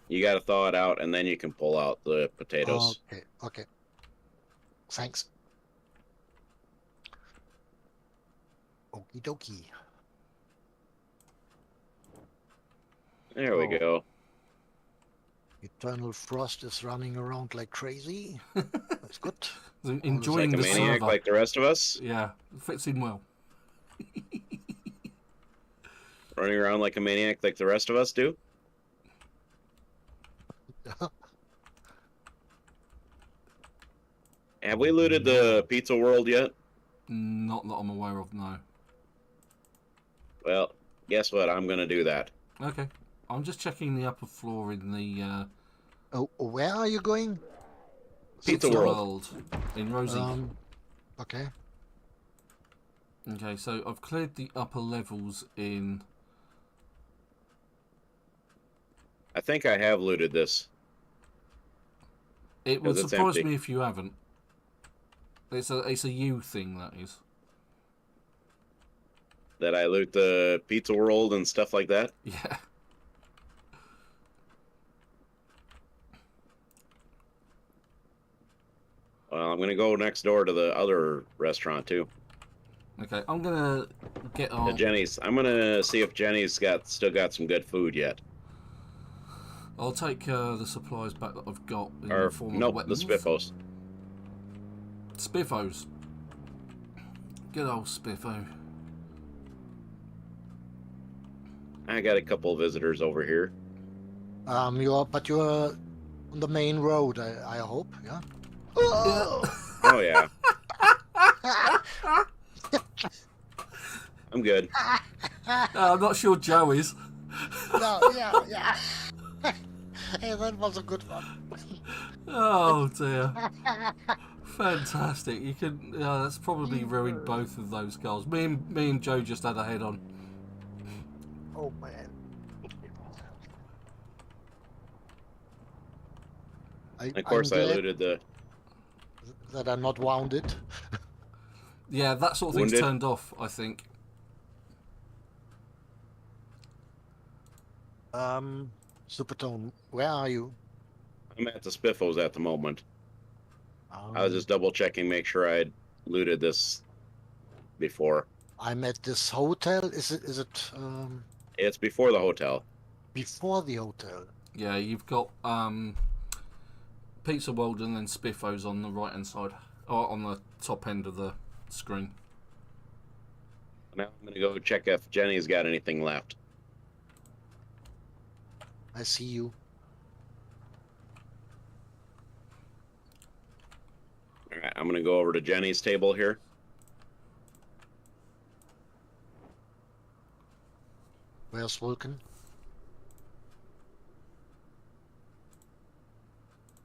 You gotta thaw it out, and then you can pull out the potatoes. Okay. Thanks. Okie dokie. There we Oh. go. Eternal Frost is running around like crazy. That's good. Enjoying Like a the maniac server. like the rest of us. Yeah, fits in well. Running around like a maniac like the rest of us do. Have we looted the pizza world yet? Not that I'm aware of, no. Well, guess what? I'm gonna do that. Okay. I'm just checking the upper floor in the Oh, where are you going? Pizza World. in Rosie. Okay. Okay, so I've cleared the upper levels in. I think I have looted this. It would 'Cause it's surprise empty. me if you haven't. It's a you thing, that is. That I loot the pizza world and stuff like that. Yeah. Well, I'm gonna go next door to the other restaurant too. Okay, I'm gonna get To on. Jenny's. I'm gonna see if Jenny's still got some good food yet. I'll take the supplies back that I've got in Or the form of nope, the weapons. spiffos. Spiffos. Good old Spiffo. I got a couple of visitors over here. You're on the main road, I hope, yeah? Oh yeah. I'm good. I'm not sure Joe is. No, yeah. Hey, that was a good one. Oh dear. Fantastic. You can. That's probably ruined both of those goals. Me and Joe just had a head on. Oh, man. Of course, I looted the. that I'm not wounded. Yeah, that sort of thing's Wounded? turned off, I think. Supertone, where are you? I'm at the spiffos at the moment. I was Um, just double checking, make sure I'd looted this before. I'm at this hotel. Is it It's before the hotel. before the hotel? Yeah, you've got Pizza World and then Spiffos on the right hand side, or on the top end of the screen. Now I'm gonna go check if Jenny's got anything left. I see you. All right, I'm gonna go over to Jenny's table here. Where's Vulcan?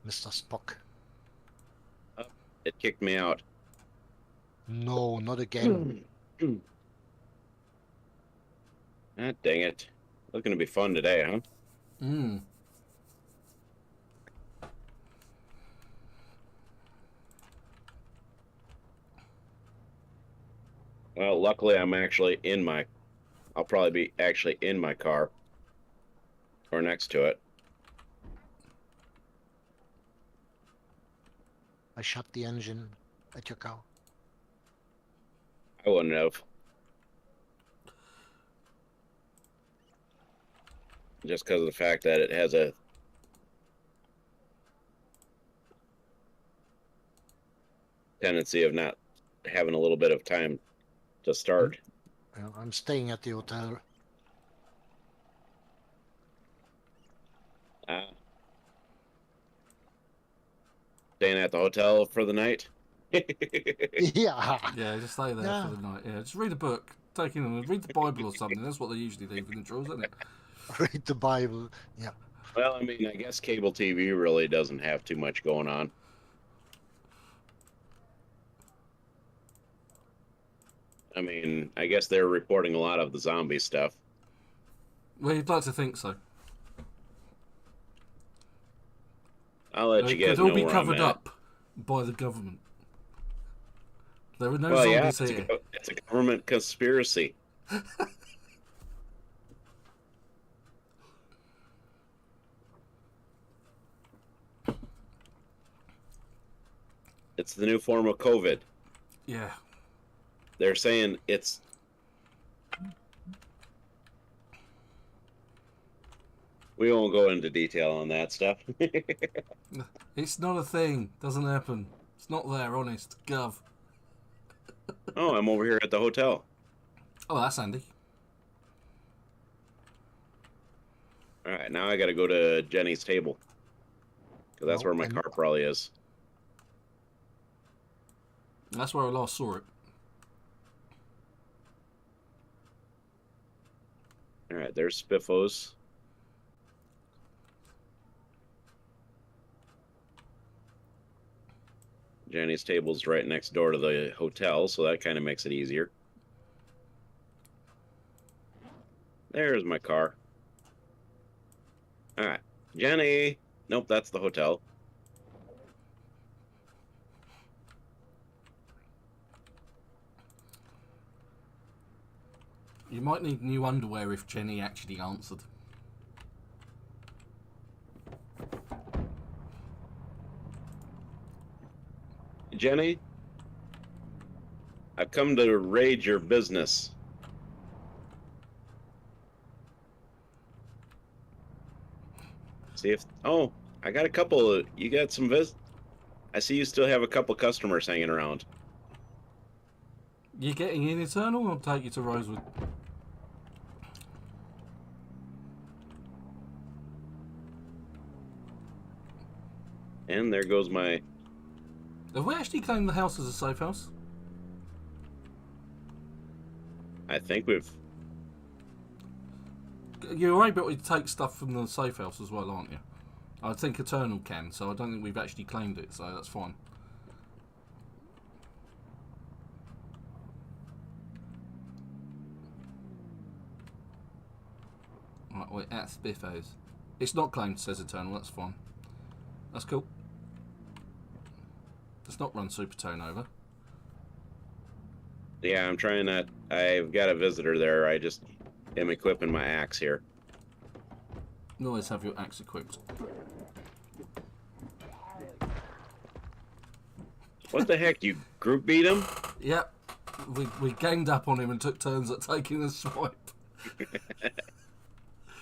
Mr. Spock. It kicked me out. No, not again. Ah, dang it. Looking to be fun today, huh? Mm. Well, luckily I'm actually in my... I'll probably be actually in my car. Or next to it. I shut the engine at your car. I wouldn't have. Just because of the fact that it has a tendency of not having a little bit of time to start. I'm staying at the hotel. Staying at the hotel for the night. Yeah. Yeah, just stay there Yeah. for the night. Yeah, just read a book, read the Bible or something. That's what they usually do for the intros, isn't it? Read the Bible. Yeah. Well, I mean, I guess cable TV really doesn't have too much going on. I mean, I guess they're reporting a lot of the zombie stuff. Well, you'd like to think so. I'll let you It guys could all know be where covered I'm at. up by the government. There are no Well, yeah, zombies here. it's a government conspiracy. It's the new form of COVID. Yeah. They're saying it's We won't go into detail on that stuff. It's not a thing. Doesn't happen. It's not there, honest. Gov. Oh, I'm over here at the hotel. Oh, that's handy. All right, now I got to go to Jenny's table. Because that's No, where my and car probably is. That's where I last saw it. All right, there's Spiffos. Jenny's table's right next door to the hotel, so that kind of makes it easier. There's my car. All right, Jenny. Nope, that's the hotel. You might need new underwear if Jenny actually answered. Jenny, I've come to raid your business. See if... Oh, I got a couple. You got some I see you still have a couple customers hanging around. You getting in Eternal? I'll take you to Rosewood. And there goes my... Have we actually claimed the house as a safe house? I think we've... You're able to take stuff from the safe house as well, aren't you? I think Eternal can, so I don't think we've actually claimed it, so that's fine. Right, we're at Spiffos. It's not claimed, says Eternal, that's fine. That's cool. Let's not run Super Tone over. Yeah, I'm trying that. I've got a visitor there. I just am equipping my axe here. You always have your axe equipped. What the heck? You group beat him? Yep. We ganged up on him and took turns at taking a swipe.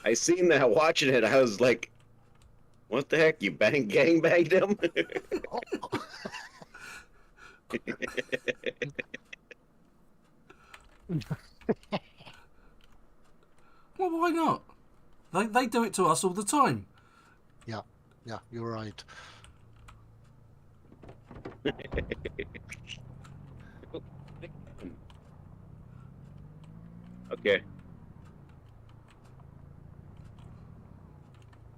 I seen that watching it. I was like, what the heck? You gang banged him? Well, why not? They do it to us all the time. yeah, you're right. Okay.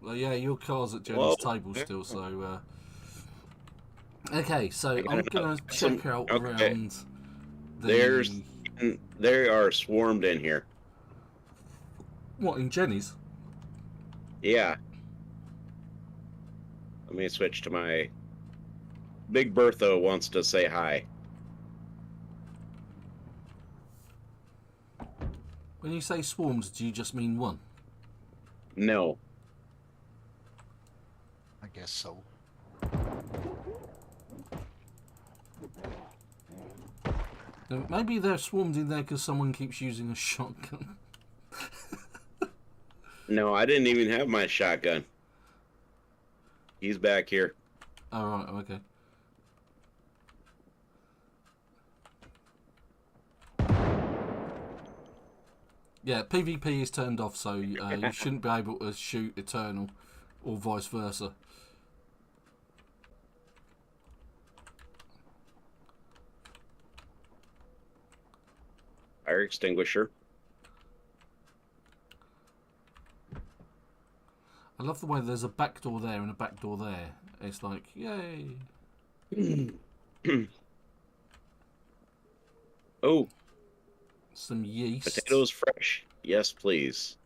Well, yeah, your car's at Jenny's table still, so... Okay, so I'm going to check out around the... They are swarmed in here. What, in Jenny's? Yeah. Let me switch to my... Big Bertha wants to say hi. When you say swarms, do you just mean one? No. I guess so. Now, maybe they're swarmed in there because someone keeps using a shotgun. No, I didn't even have my shotgun. He's back here. Oh, right, okay. Yeah, PvP is turned off, so you shouldn't be able to shoot Eternal, or vice versa. Fire extinguisher. I love the way there's a back door there and a back door there. It's like, yay! Oh, Some yeast. potatoes fresh. Yes, please.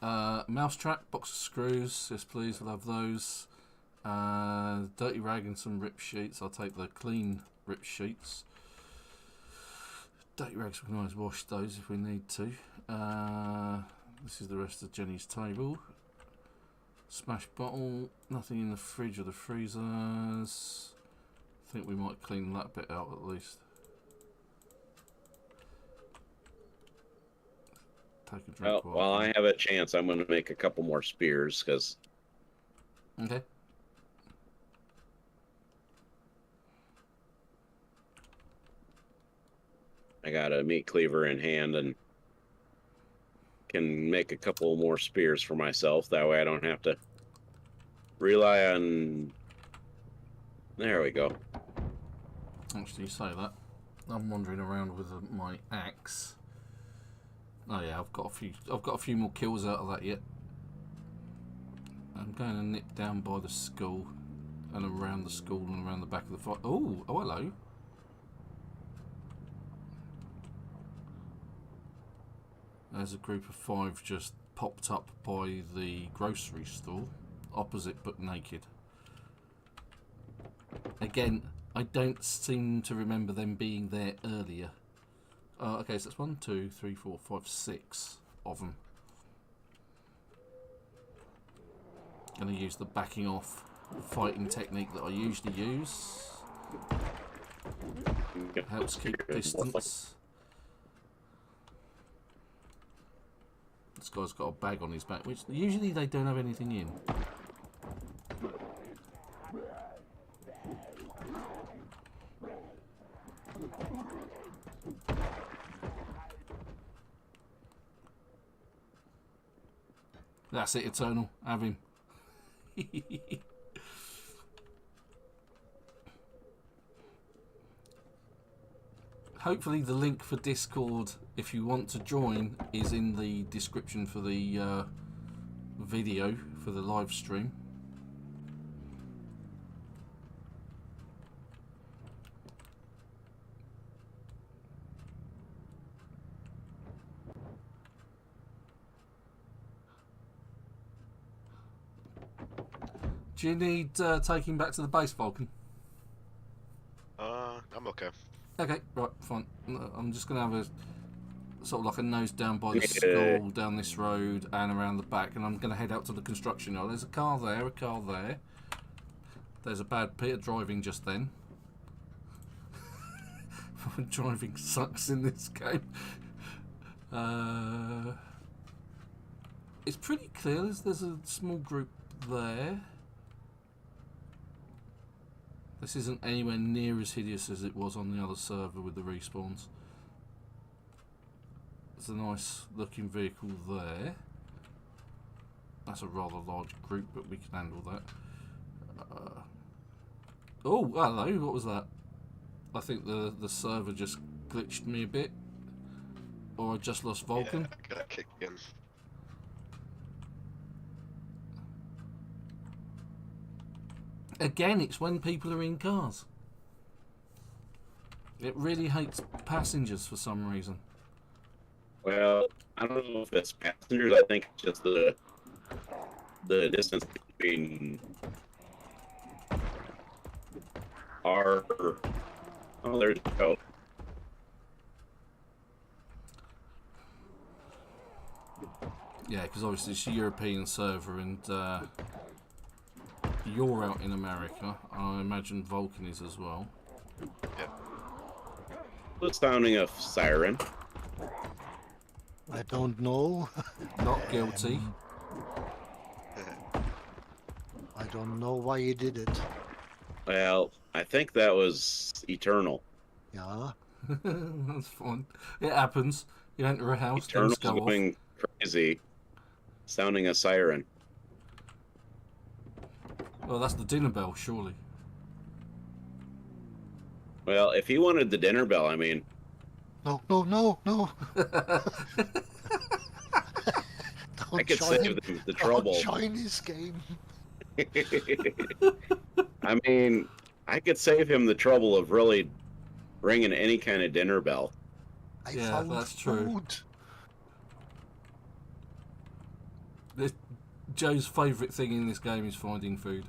Mousetrap, box of screws. Yes, please. We'll have those. Dirty rag and some rip sheets. I'll take the clean rip sheets. Dirty rags, we can always wash those if we need to. This is the rest of Jenny's table. Smash bottle. Nothing in the fridge or the freezers. I think we might clean that bit out at least. take a drink. Well, while I have a chance, I'm going to make a couple more spears, because... Okay. I got a meat cleaver in hand and can make a couple more spears for myself. That way I don't have to rely on... There we go. Actually, you say that. I'm wandering around with my axe. Oh yeah, I've got a few more kills out of that yet. I'm going to nip down by the school and around the school and around the back of the fight. Oh, hello. There's a group of 5 just popped up by the grocery store, opposite but naked. Again, I don't seem to remember them being there earlier. Okay, so that's 1, 2, 3, 4, 5, 6 of them. Going to use the backing off fighting technique that I usually use. Helps keep distance. This guy's got a bag on his back, which usually they don't have anything in. That's it, Eternal. Have him. Hopefully the link for Discord, if you want to join, is in the description for the video, for the live stream. Do you need taking back to the base, Vulcan? I'm okay. Okay, right, fine. I'm just going to have a sort of like a nose down by the school, down this road and around the back, and I'm going to head out to the construction yard. There's a car there, a car there. There's a bad Peter driving just then. Driving sucks in this game. It's pretty clear. There's a small group there. This isn't anywhere near as hideous as it was on the other server with the respawns. There's a nice looking vehicle there. That's a rather large group, but we can handle that. Oh, hello, what was that? I think the server just glitched me a bit. Or I just lost Vulcan. Yeah, I got kicked in. Again, it's when people are in cars. It really hates passengers for some reason. Well, I don't know if it's passengers. I think it's just the distance between our... Oh, there you go. Yeah, because obviously it's a European server and you're out in America. I imagine Vulcan is as well. Yep. What's sounding a siren? I don't know. Not guilty. I don't know why he did it. Well, I think that was Eternal. Yeah. That's fine. It happens. You enter a house, Eternal's things go off. going crazy, sounding a siren. Well, that's the dinner bell, surely. Well, if he wanted the dinner bell, I mean... No, no, no, no. I could save them the trouble. Don't join this game. I mean, I could save him the trouble of really ringing any kind of dinner bell. I found that's true. food. Joe's favourite thing in this game is finding food.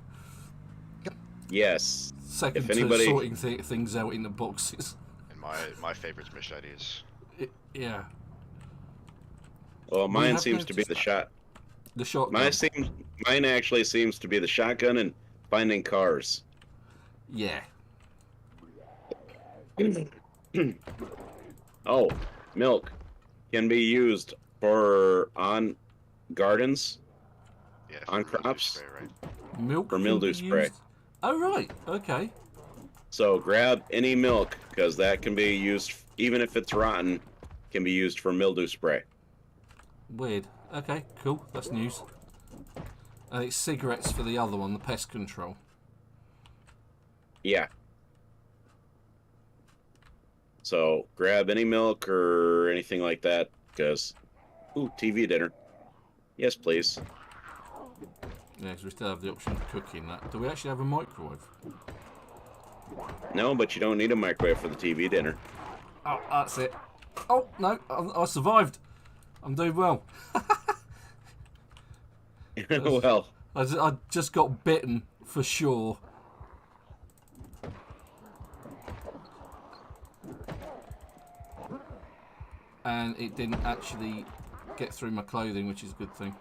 Yes. Second If anybody... to sorting things out in the boxes. And my favorite's machetes. Yeah. Well, mine have seems to be noticed the that. shot. The shotgun. Mine actually seems to be the shotgun and finding cars. Yeah. Oh, milk can be used for on gardens, Yeah, on for mildew crops, spray, right? Milk for can mildew be spray. used. Oh right, okay. So grab any milk because that can be used, even if it's rotten, can be used for mildew spray. Weird. Okay, cool. That's news. And it's cigarettes for the other one, the pest control. Yeah. So grab any milk or anything like that because, ooh, TV dinner. Yes, please. Yeah, because we still have the option of cooking that. Do we actually have a microwave? No, but you don't need a microwave for the TV dinner. Oh, that's it. Oh, no, I survived. I'm doing well. Well, I just got bitten, for sure. And it didn't actually get through my clothing, which is a good thing.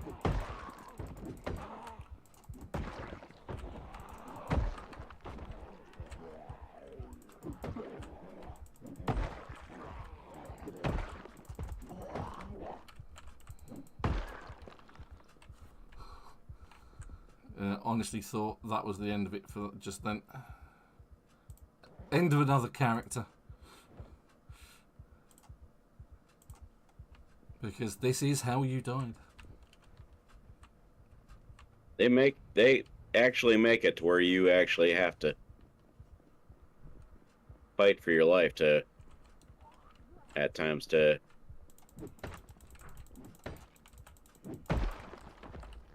Honestly thought that was the end of it for just then. End of another character. Because this is how you died. they actually make it to where you actually have to fight for your life at times to.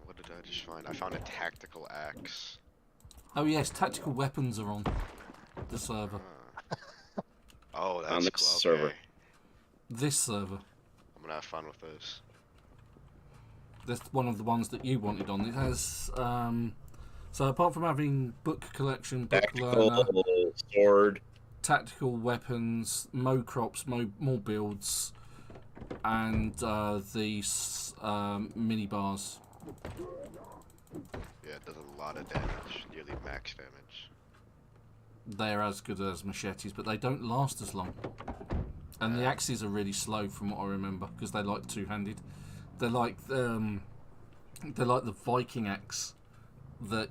What did I just find? I found a tactical axe. Oh yes, tactical weapons are on the server. Oh, that's On this cool. server. Okay. This server. I'm gonna have fun with those. That's one of the ones that you wanted on. It has so apart from having book collection, book Tactical learner, sword. tactical weapons, mo crops, more builds, and these mini bars. Yeah, it does a lot of damage. Nearly max damage. They're as good as machetes, but they don't last as long. And the axes are really slow, from what I remember, because they like two-handed. They're like the Viking axe that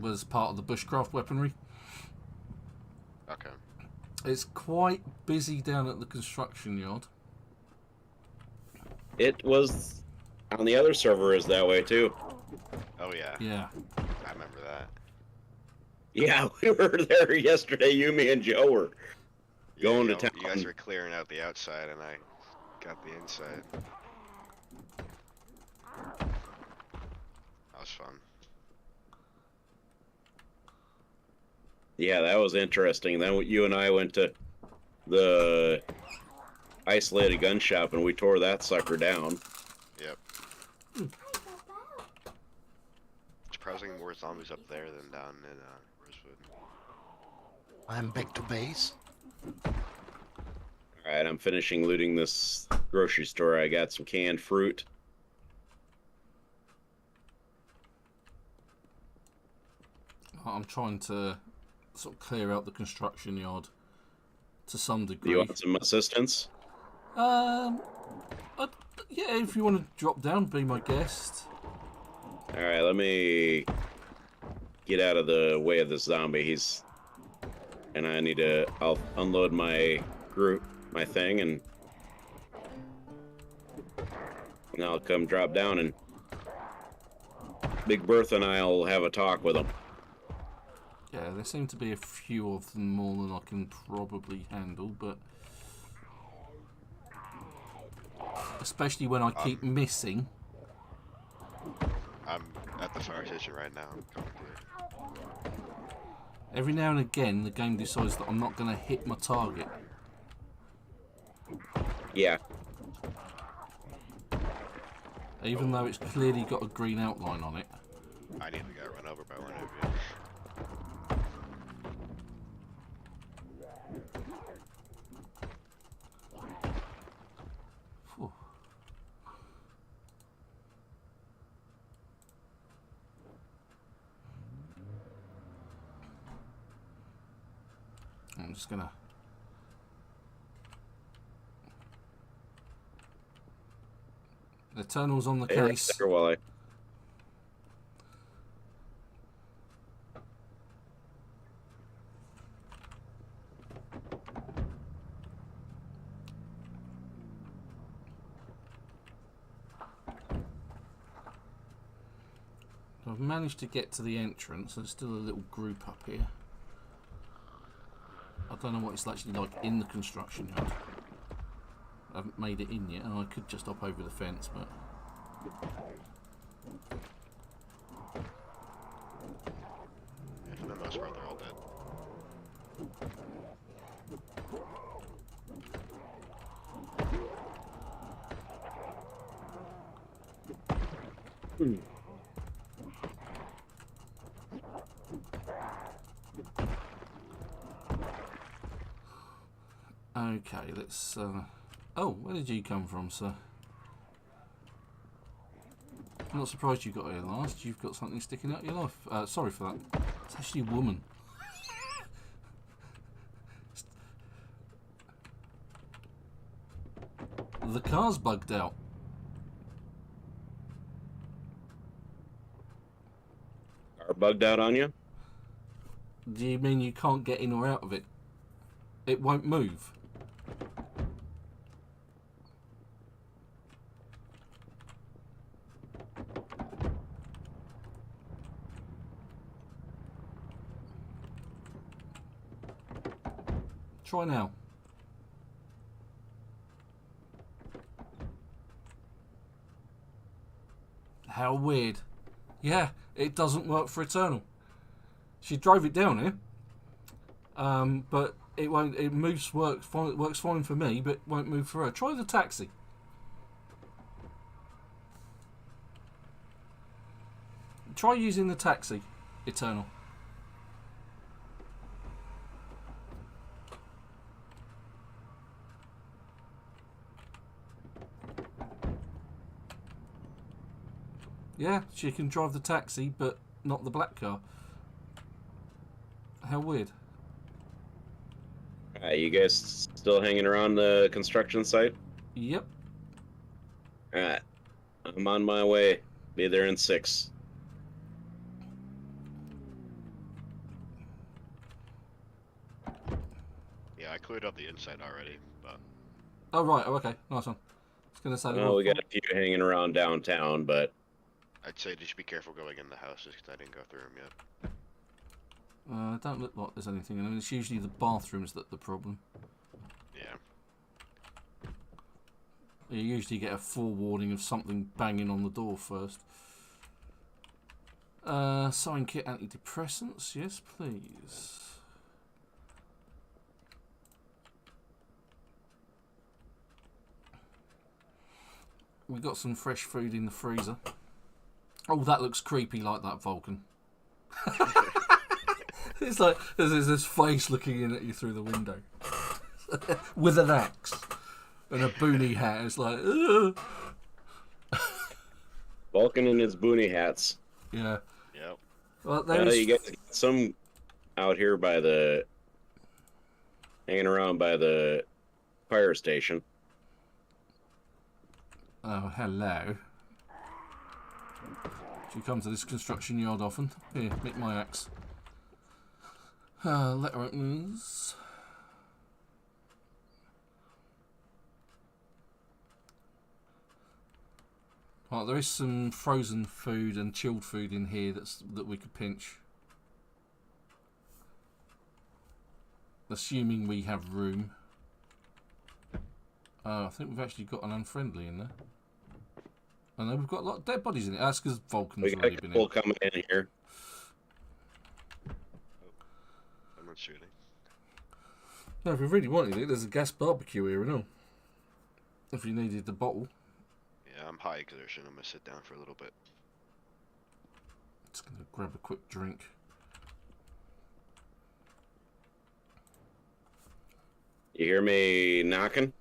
was part of the bushcraft weaponry. Okay. It's quite busy down at the construction yard. It was on the other server is that way too. Oh yeah. Yeah. I remember that. Yeah, we were there yesterday. You, me, and Joe were going to town. You guys were clearing out the outside, and I got the inside. That was fun. Yeah, that was interesting. Then you and I went to the isolated gun shop and we tore that sucker down. Yep. Surprisingly more zombies up there than down in Rosewood. I'm back to base. Alright, I'm finishing looting this grocery store. I got some canned fruit. I'm trying to sort of clear out the construction yard to some Do degree. you want some assistance? Yeah, if you want to drop down, be my guest. Alright, let me get out of the way of this zombie. And I need to... I'll unload my thing, and I'll come drop down, and Big Bertha and I'll have a talk with him. Yeah, there seem to be a few of them more than I can probably handle, but especially when I keep missing. I'm at the fire station right now. I'm coming through. Every now and again, the game decides that I'm not going to hit my target. Yeah. Even though it's clearly got a green outline on it. I nearly got run over by one of you. Phew. I'm just gonna Eternal's on the Hey, case. there, Wally. I've managed to get to the entrance. There's still a little group up here. I don't know what it's actually like in the construction yard. I haven't made it in yet. Oh, I could just hop over the fence, but... Yeah, for the most part, they're all dead. Okay, let's... Oh, where did you come from, sir? I'm not surprised you got here last. You've got something sticking out your life. Sorry for that. It's actually a woman. The car's bugged out. Are bugged out on you? Do you mean you can't get in or out of it? It won't move. Try now. How weird. Yeah, it doesn't work for Eternal. She drove it down here. But it won't. It works fine for me, but won't move for her. Try the taxi. Try using the taxi, Eternal. Yeah, she can drive the taxi, but not the black car. How weird. You guys still hanging around the construction site? Yep. Alright. I'm on my way. Be there in 6. Yeah, I cleared up the inside already, but Oh, right. Oh, okay. Nice one. I was going to say... Well, we got a few hanging around downtown, but I'd say just be careful going in the houses because I didn't go through them yet. don't look like there's anything. I mean, it's usually the bathrooms that the problem. Yeah. You usually get a forewarning of something banging on the door first. Sign kit antidepressants. Yes, please. We got some fresh food in the freezer. Oh, that looks creepy, like that Vulcan. It's like there's this face looking in at you through the window with an axe and a boonie hat. It's like, ugh. Vulcan and his boonie hats. Yeah. Yep. Well, You got some out here by the hanging around by the fire station. Oh, hello. Do you come to this construction yard often? Here, nick my axe. Letter openers. Right, there is some frozen food and chilled food in here that we could pinch. Assuming we have room. I think we've actually got an unfriendly in there. And then we've got a lot of dead bodies in it. That's because Vulcan's We got a already been in. couple coming in here. I'm not shooting. No, if we really wanted it, there's a gas barbecue here and all. If you needed the bottle. Yeah, I'm high exertion. I'm gonna sit down for a little bit. Just going to grab a quick drink. You hear me knocking?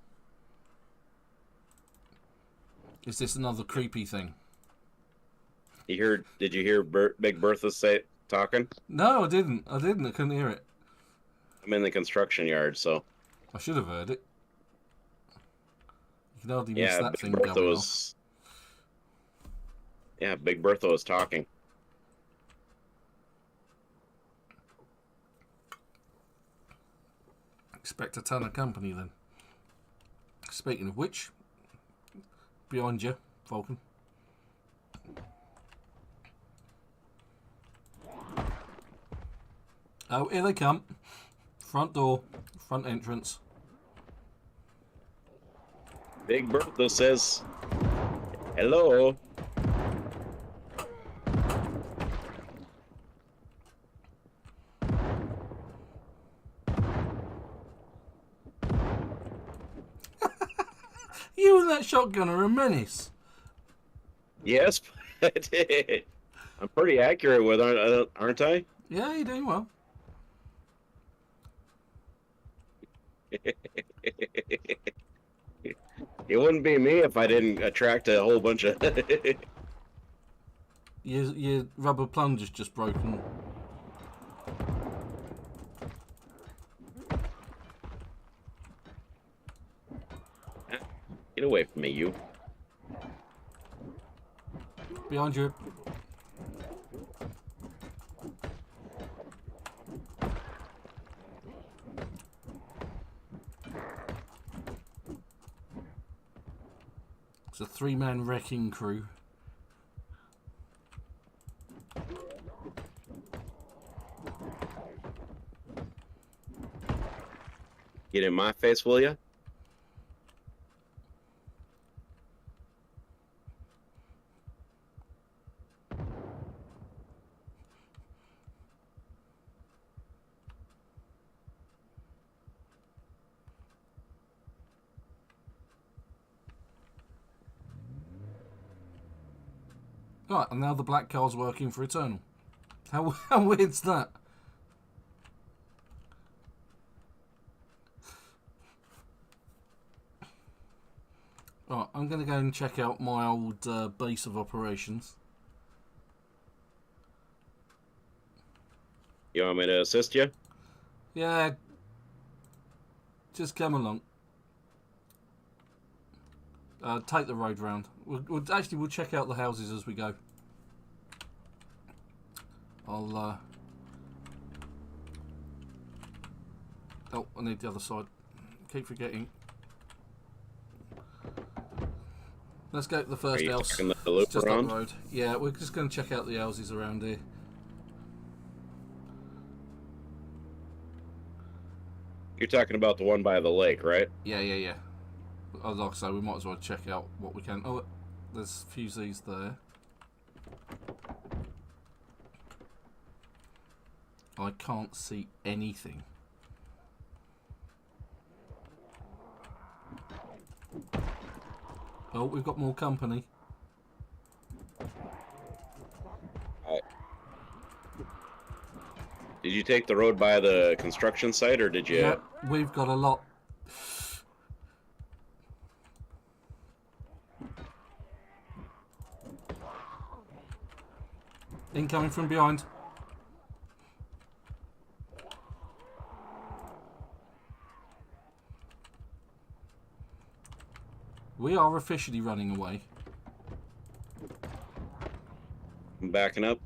Is this another creepy thing? Did you hear Big Bertha say talking? No, I didn't. I couldn't hear it. I'm in the construction yard, so I should have heard it. You can hardly miss yeah, that Big thing Bertha going was Yeah, Big Bertha was talking. Expect a ton of company then. Speaking of which, behind you, Vulcan. Oh, here they come. Front door, front entrance. Big Bertha says, hello. You and that shotgun are a menace. Yes, I'm pretty accurate with it, aren't I? Yeah, you're doing well. It wouldn't be me if I didn't attract a whole bunch of... Your rubber plunger's just broken. Get away from me, you. Behind you. It's a 3-man wrecking crew. Get in my face, will ya? Right, and now the black car's working for Eternal. How weird's that? Right, I'm going to go and check out my old base of operations. You want me to assist you? Yeah, just come along. Take the road round. We'll check out the houses as we go. Oh, I need the other side. Keep forgetting. Let's go to the first house. Taking the loop It's just around? up the road. Yeah, we're just going to check out the houses around here. You're talking about the one by the lake, right? Yeah. Like I say, we might as well check out what we can. Oh, there's a few Z's there. I can't see anything. Oh, we've got more company. Did you take the road by the construction site, or did you? Yeah, we've got a lot. Incoming from behind. We are officially running away. I'm backing up.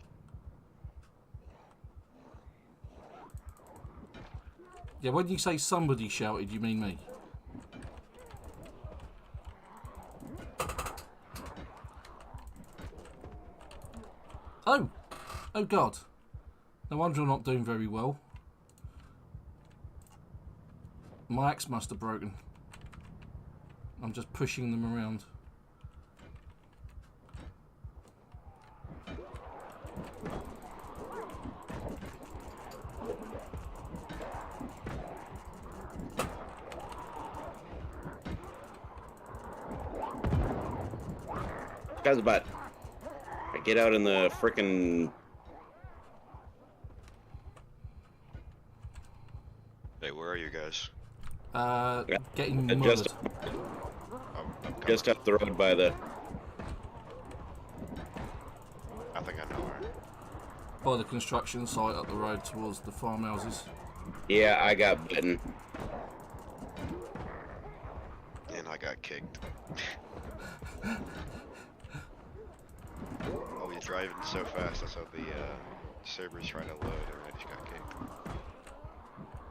Yeah, when you say somebody shouted, you mean me. Oh God. No wonder I'm not doing very well. My axe must have broken. I'm just pushing them around. Guy's about. I get out in the frickin'. Hey, where are you guys? Getting Just, murdered. I'm coming. just up the road by the. I think I know where. By the construction site up the road towards the farmhouses. Yeah, I got bitten. And I got kicked. driving so fast, that's how the server's trying to load, and I just got kicked.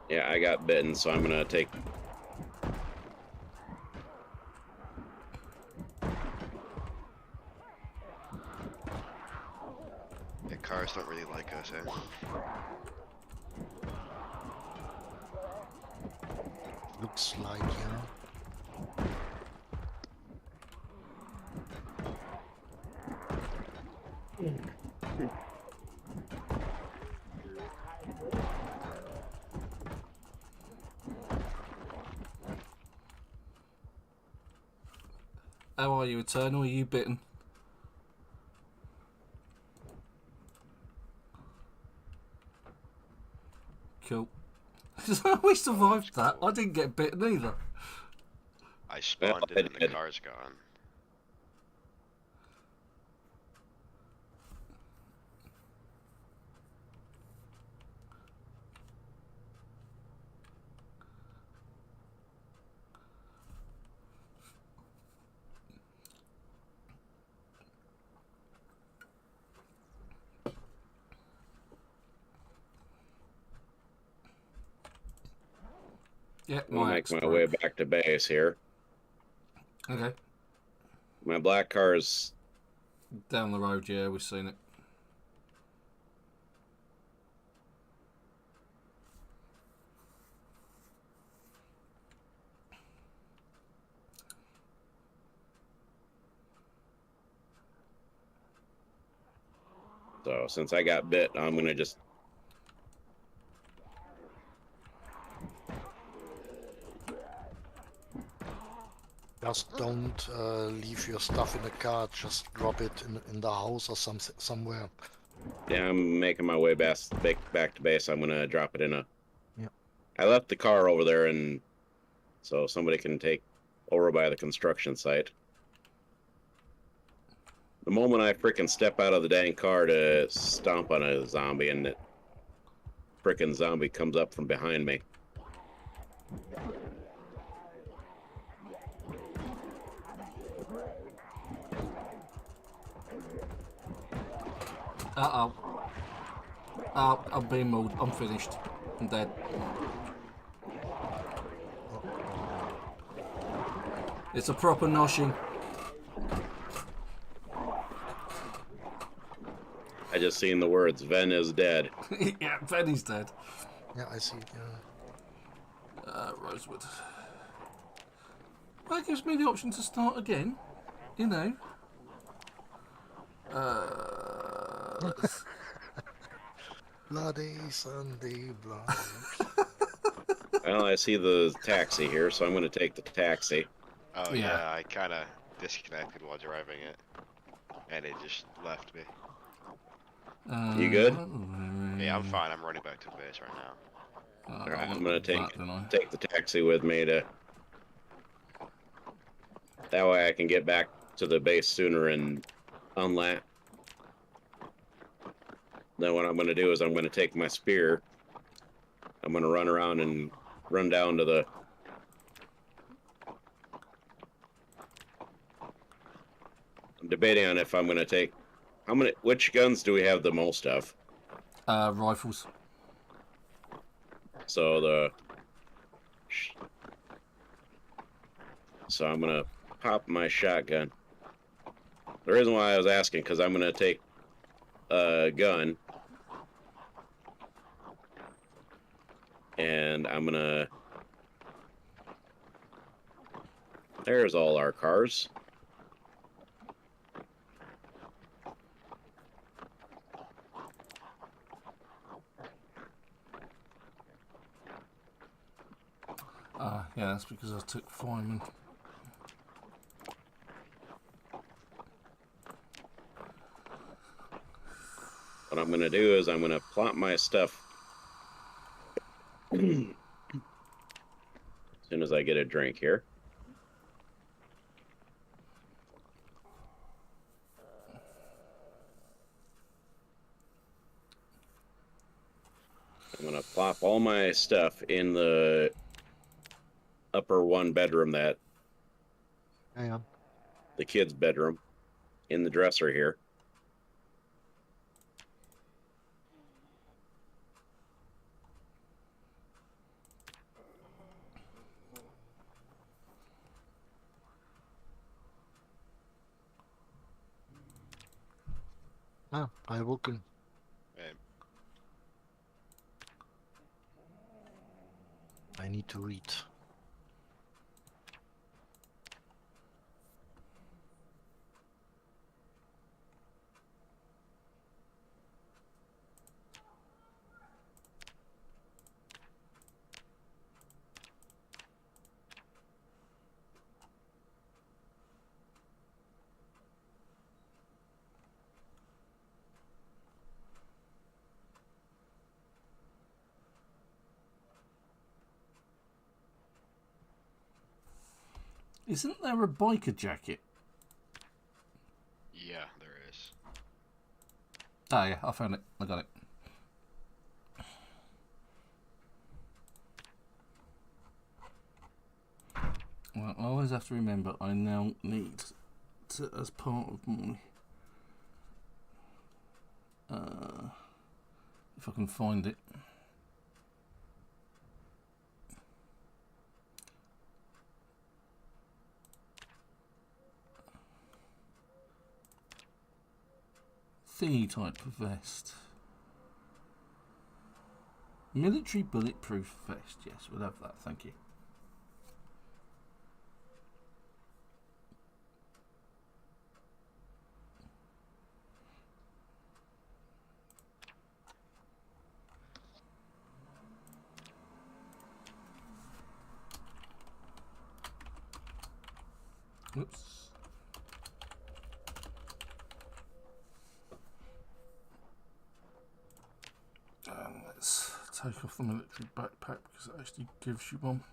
Yeah, I got bitten, so I'm gonna take. Yeah, cars don't really like us, eh? Looks like, yeah. How are you, Eternal? Are you bitten? Cool. We survived that. I didn't get bitten either. I spawned I in and the did. car's gone. Yeah, I'm gonna my make axe my broke. way back to base here. Okay. My black car's Down the road, yeah, we've seen it. so since I got bit, I'm gonna just. Just don't leave your stuff in the car. Just drop it in the house or somewhere. Yeah, I'm making my way back to base. I'm gonna drop it in a. Yep. I left the car over there, and so somebody can take over by the construction site. The moment I frickin' step out of the dang car to stomp on a zombie, and the frickin' zombie comes up from behind me. Uh-oh. Oh, I'm being mauled. I'm finished. I'm dead. It's a proper noshing. I just seen the words, Ven is dead. Yeah, Benny's dead. Yeah, I see. Rosewood. That gives me the option to start again. You know. Bloody Sunday, bloody. Well, I see the taxi here, so I'm gonna take the taxi. Oh Yeah. yeah, I kind of disconnected while driving it, and it just left me. You good? Yeah, I'm fine. I'm running back to base right now. All right, I'm gonna take that, the taxi with me to. That way I can get back to the base sooner and unlat. Then what I'm gonna do is I'm gonna take my spear. I'm gonna run around and run down to the. I'm debating on if I'm gonna take. How many? Which guns do we have the most of? Rifles. So the. So I'm gonna pop my shotgun. The reason why I was asking, because I'm gonna take a gun, and I'm gonna. There's all our cars. Yeah, that's because I took fireman. What I'm gonna do is I'm gonna plop my stuff as soon as I get a drink here. I'm gonna plop all my stuff in the upper one bedroom, that Hang on. the kid's bedroom, in the dresser here. Ah, I woken. And I need to read. Isn't there a biker jacket? yeah, there is. Oh yeah, I found it. I got it. Well, I always have to remember I now need to, as part of my... if I can find it. Thingy type of vest. Military bulletproof vest. Yes, we'll have that. Thank you. Oops. Let's take off the military backpack because it actually gives you one.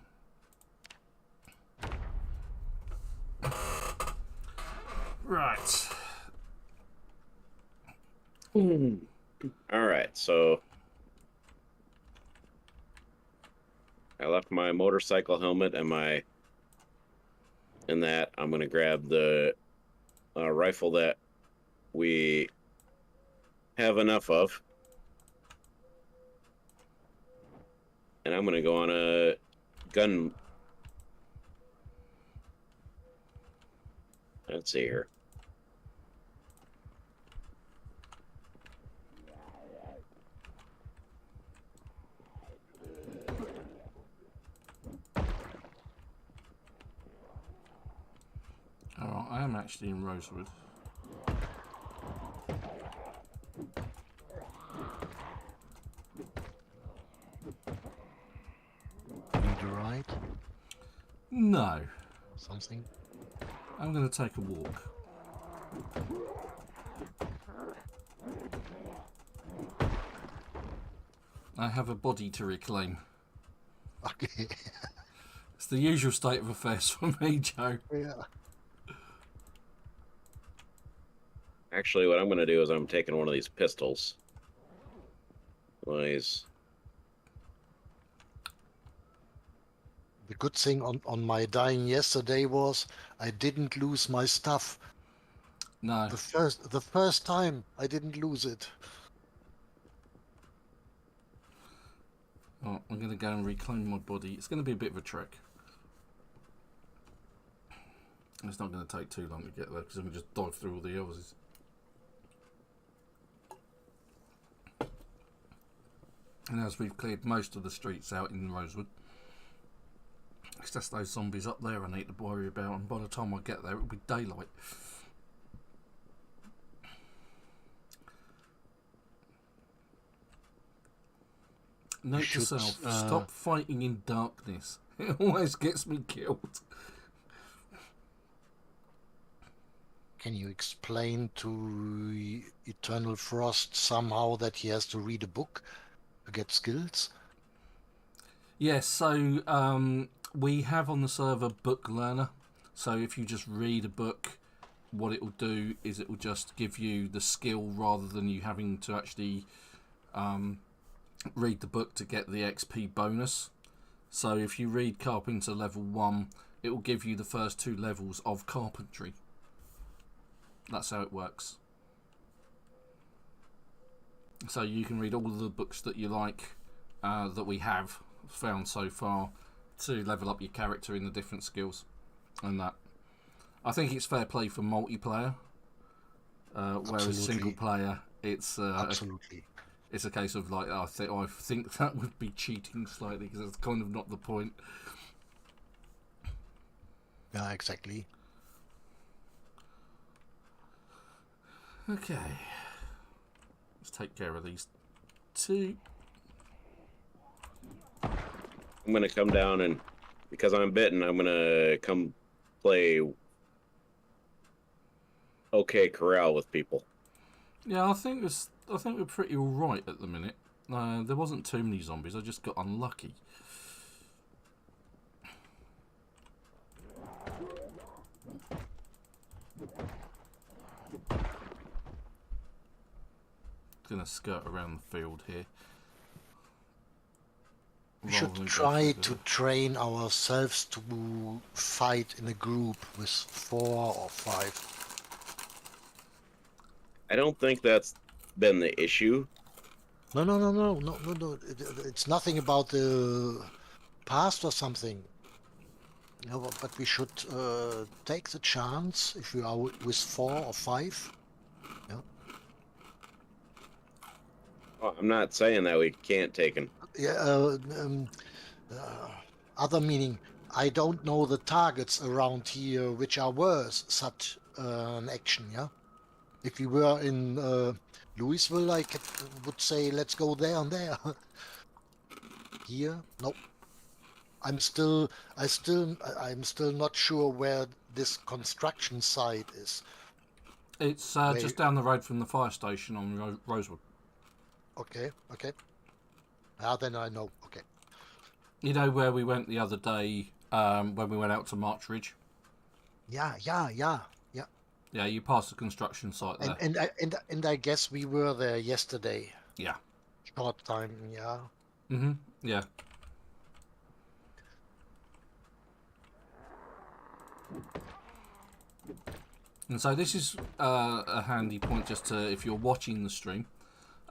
Right. All right, so I left my motorcycle helmet and that. I'm gonna grab the rifle that we have enough of, and I'm gonna go on a gun. Let's see here. Alright, I am actually in Rosewood. Need a ride? No. Something? I'm going to take a walk. I have a body to reclaim. Okay. It's the usual state of affairs for me, Joe. Yeah. Actually, what I'm gonna do is I'm taking one of these pistols. Nice. The good thing on my dying yesterday was I didn't lose my stuff. No. The first time I didn't lose it. Oh, I'm going to go and reclaim my body. It's going to be a bit of a trek. It's not going to take too long to get there because I'm going to just dive through all the houses. And as we've cleared most of the streets out in Rosewood, it's just those zombies up there I need to worry about, and by the time I get there it'll be daylight. Note to self, stop fighting in darkness. It always gets me killed. Can you explain to Eternal Frost somehow that he has to read a book to get skills? Yes, so we have on the server Book Learner. So if you just read a book, what it will do is it will just give you the skill rather than you having to actually read the book to get the XP bonus. So if you read Carpenter level 1, it will give you the first 2 levels of carpentry. That's how it works. So you can read all of the books that you like that we have found so far to level up your character in the different skills and that. I think it's fair play for multiplayer, whereas single player It's Absolutely. it's a case of like I think that would be cheating slightly because that's kind of not the point. Yeah, exactly. Okay, let's take care of these two. I'm gonna come down and because I'm bitten, I'm gonna come play OK Corral with people. Yeah, I think we're pretty all right at the minute. There wasn't too many zombies. I just got unlucky. Gonna skirt around the field here. We rather should than go try through to the- train ourselves to fight in a group with 4 or 5. I don't think that's been the issue. No. It's nothing about the past or something. No, but we should take the chance if we are with 4 or 5. Yeah. Oh, I'm not saying that we can't take them. Yeah. Other meaning, I don't know the targets around here which are worth such an action. Yeah. If we were in Louisville, would say let's go there and there. Here, nope. I'm still not sure where this construction site is. It's Where just down the road from the fire station on Rosewood. Okay. Ah, then I know. Okay. You know where we went the other day when we went out to March Ridge? Yeah. Yeah, you passed the construction site there. And I guess we were there yesterday. Yeah. Short time. Yeah. Yeah. And so this is a handy point just to, if you're watching the stream,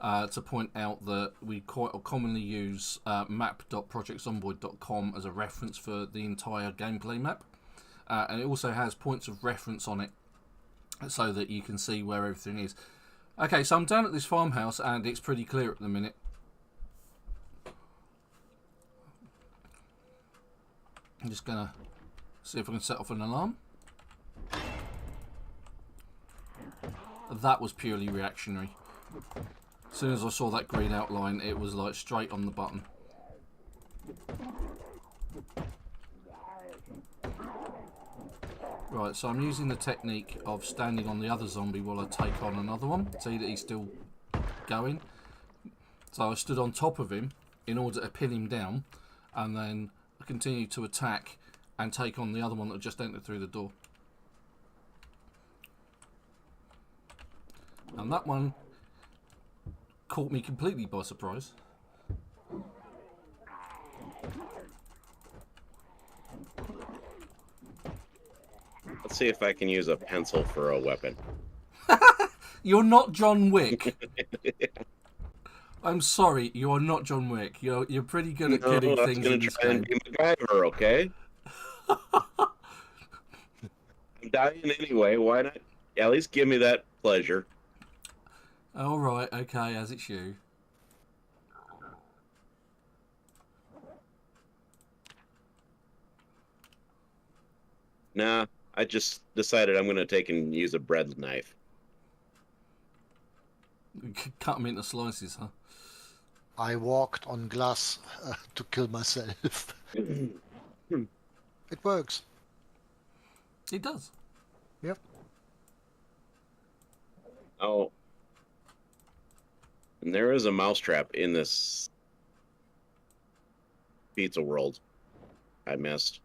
to point out that we quite commonly use map.projectzomboid.com as a reference for the entire gameplay map. And it also has points of reference on it so that you can see where everything is. Okay, so I'm down at this farmhouse and it's pretty clear at the minute. I'm just going to see if I can set off an alarm. That was purely reactionary. As soon as I saw that green outline, it was like straight on the button. Right, so I'm using the technique of standing on the other zombie while I take on another one. See that he's still going. So I stood on top of him in order to pin him down, and then I continued to attack and take on the other one that just entered through the door. And that one caught me completely by surprise. Let's see if I can use a pencil for a weapon. You're not John Wick. I'm sorry, you are not John Wick. You're pretty good at killing I was things gonna in this try game. and be MacGyver, okay? I'm dying anyway. Why not? At least give me that pleasure. All right, okay, as it's you. Nah, I just decided I'm gonna take and use a bread knife. Cut them into slices, huh? I walked on glass to kill myself. It works. It does. Yep. Oh. And there is a mousetrap in this pizza world. I missed.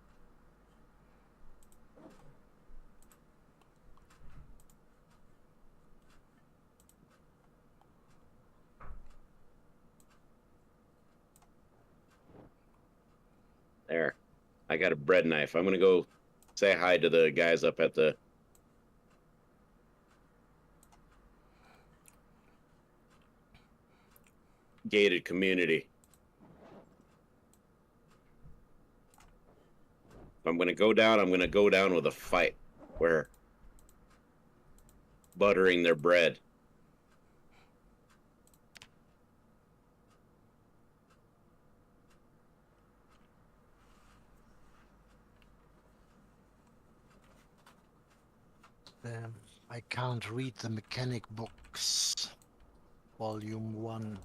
There. I got a bread knife. I'm going to go say hi to the guys up at the gated community. If I'm going to go down, I'm going to go down with a fight where buttering their bread. I can't read the mechanic books. Volume 1.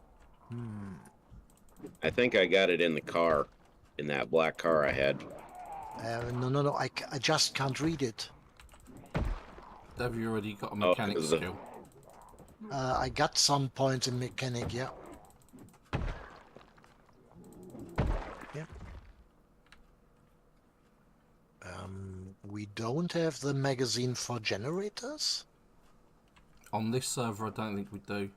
I think I got it in the car, in that black car I had. No. I just can't read it. Have you already got a Oh, mechanic 'cause the- skill? I got some points in mechanic, yeah. Yeah. We don't have the magazine for generators? On this server, I don't think we do.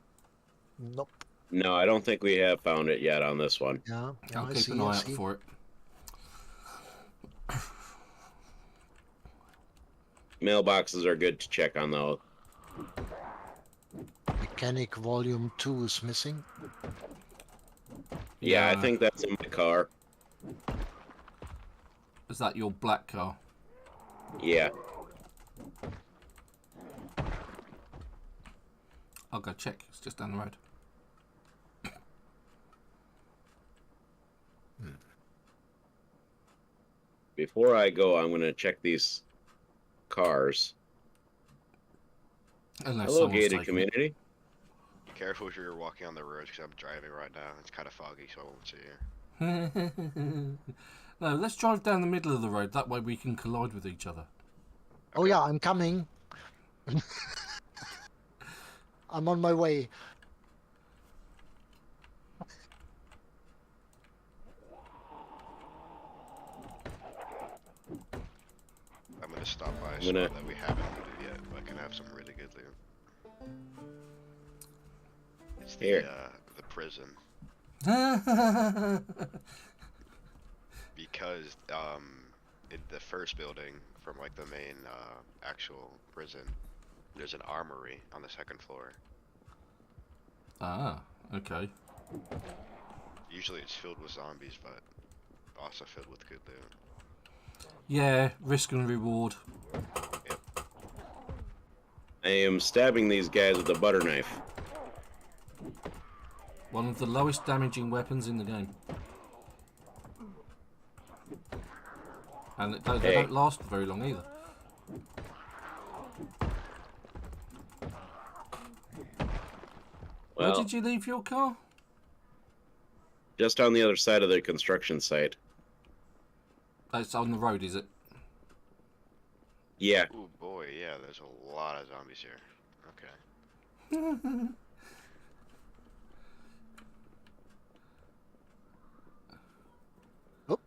Nope. No, I don't think we have found it yet on this one. Yeah, I'll I keep see, an I eye out see. for it. Mailboxes are good to check on, though. Mechanic Volume 2 is missing. Yeah, I think that's in my car. Is that your black car? Yeah. I'll go check. It's just down the road. Before I go, I'm going to check these cars. Unless Hello, someone's gated taken it. community. Be careful if you're walking on the road because I'm driving right now. It's kind of foggy, so I won't see you. No, let's drive down the middle of the road. That way we can collide with each other. Oh yeah, I'm coming. I'm on my way. I'm gonna stop by a I'm spot gonna- that we haven't looted yet, but I can have some really good loot. It's Here. the prison. Because in the first building from like the main actual prison, there's an armory on the second floor. Ah, okay. Usually it's filled with zombies, but also filled with good loot. Yeah, risk and reward. I am stabbing these guys with a butter knife. One of the lowest damaging weapons in the game. And they Hey. don't last very long either. Where Well, did you leave your car? just on the other side of the construction site. It's on the road, is it? Yeah. Ooh boy, yeah, there's a lot of zombies here. Okay. Oop.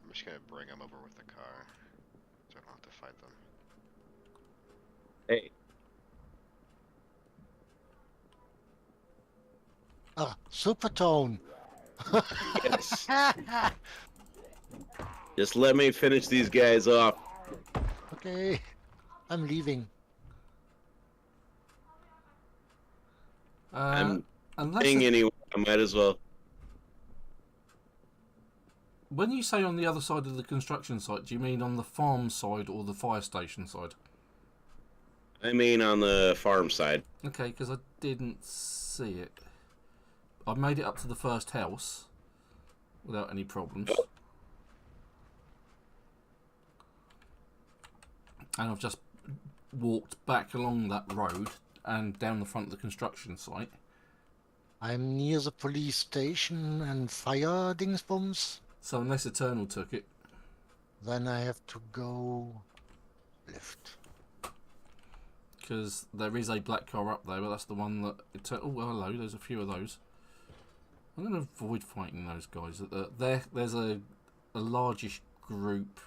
I'm just gonna bring them over with the car, so I don't have to fight them. Hey. Ah, Supertone. Yes. Just let me finish these guys off. Okay, I'm leaving. I'm Unless Ping anyway, I might as well. when you say on the other side of the construction site, do you mean on the farm side or the fire station side? I mean on the farm side. Okay, because I didn't see it. I made it up to the first house without any problems. And I've just walked back along that road and down the front of the construction site. I'm near the police station and fire dingsbums. So unless Eternal took it, Then I have to go left. because there is a black car up there, but that's the one that... Oh, well, hello, there's a few of those. I'm going to avoid fighting those guys. There's a largish group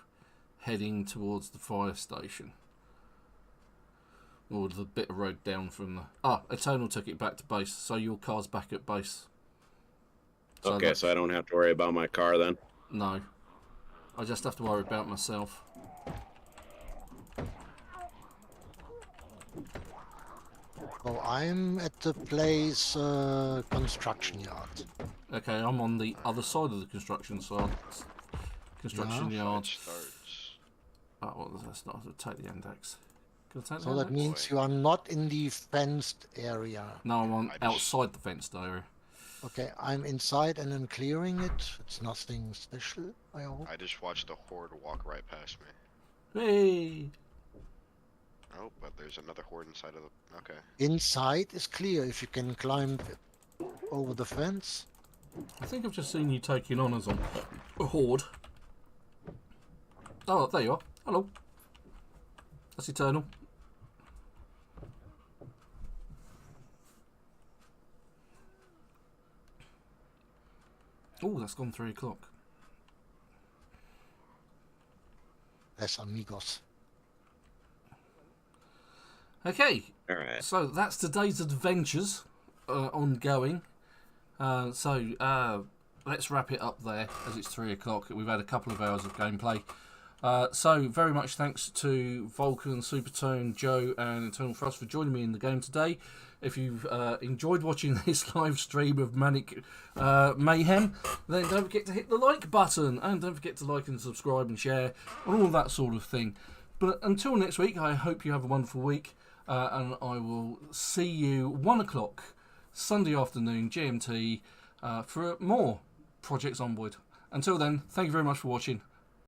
heading towards the fire station. Or the bit of road down from the... Ah, Eternal took it back to base, so your car's back at base. So Okay, so I don't have to worry about my car then. No. I just have to worry about myself. So I'm at the place construction yard. Okay, I'm on the other side of the construction yard. Construction yard. Fight starts. Oh, well, that's not... I'll take the index. Can I take So the that index? means you are not in the fenced area. No, I'm on I just- outside the fenced area. Okay, I'm inside and I'm clearing it. It's nothing special, I hope. I just watched the horde walk right past me. Hey! Oh, but there's another horde inside of the. Okay. Inside is clear if you can climb over the fence. I think I've just seen you taking on as a horde. Oh, there you are. Hello. That's Eternal. Oh, that's gone 3 o'clock. Yes, amigos. Okay, All right. so that's today's adventures ongoing. Let's wrap it up there as it's 3 o'clock. We've had a couple of hours of gameplay. So very much thanks to Vulcan, Supertone, Joe and Eternal Frost for joining me in the game today. If you've enjoyed watching this live stream of Manic Mayhem, then don't forget to hit the like button and don't forget to like and subscribe and share and all that sort of thing. But until next week, I hope you have a wonderful week and I will see you 1 o'clock Sunday afternoon GMT for more Project Zomboid. Until then, thank you very much for watching.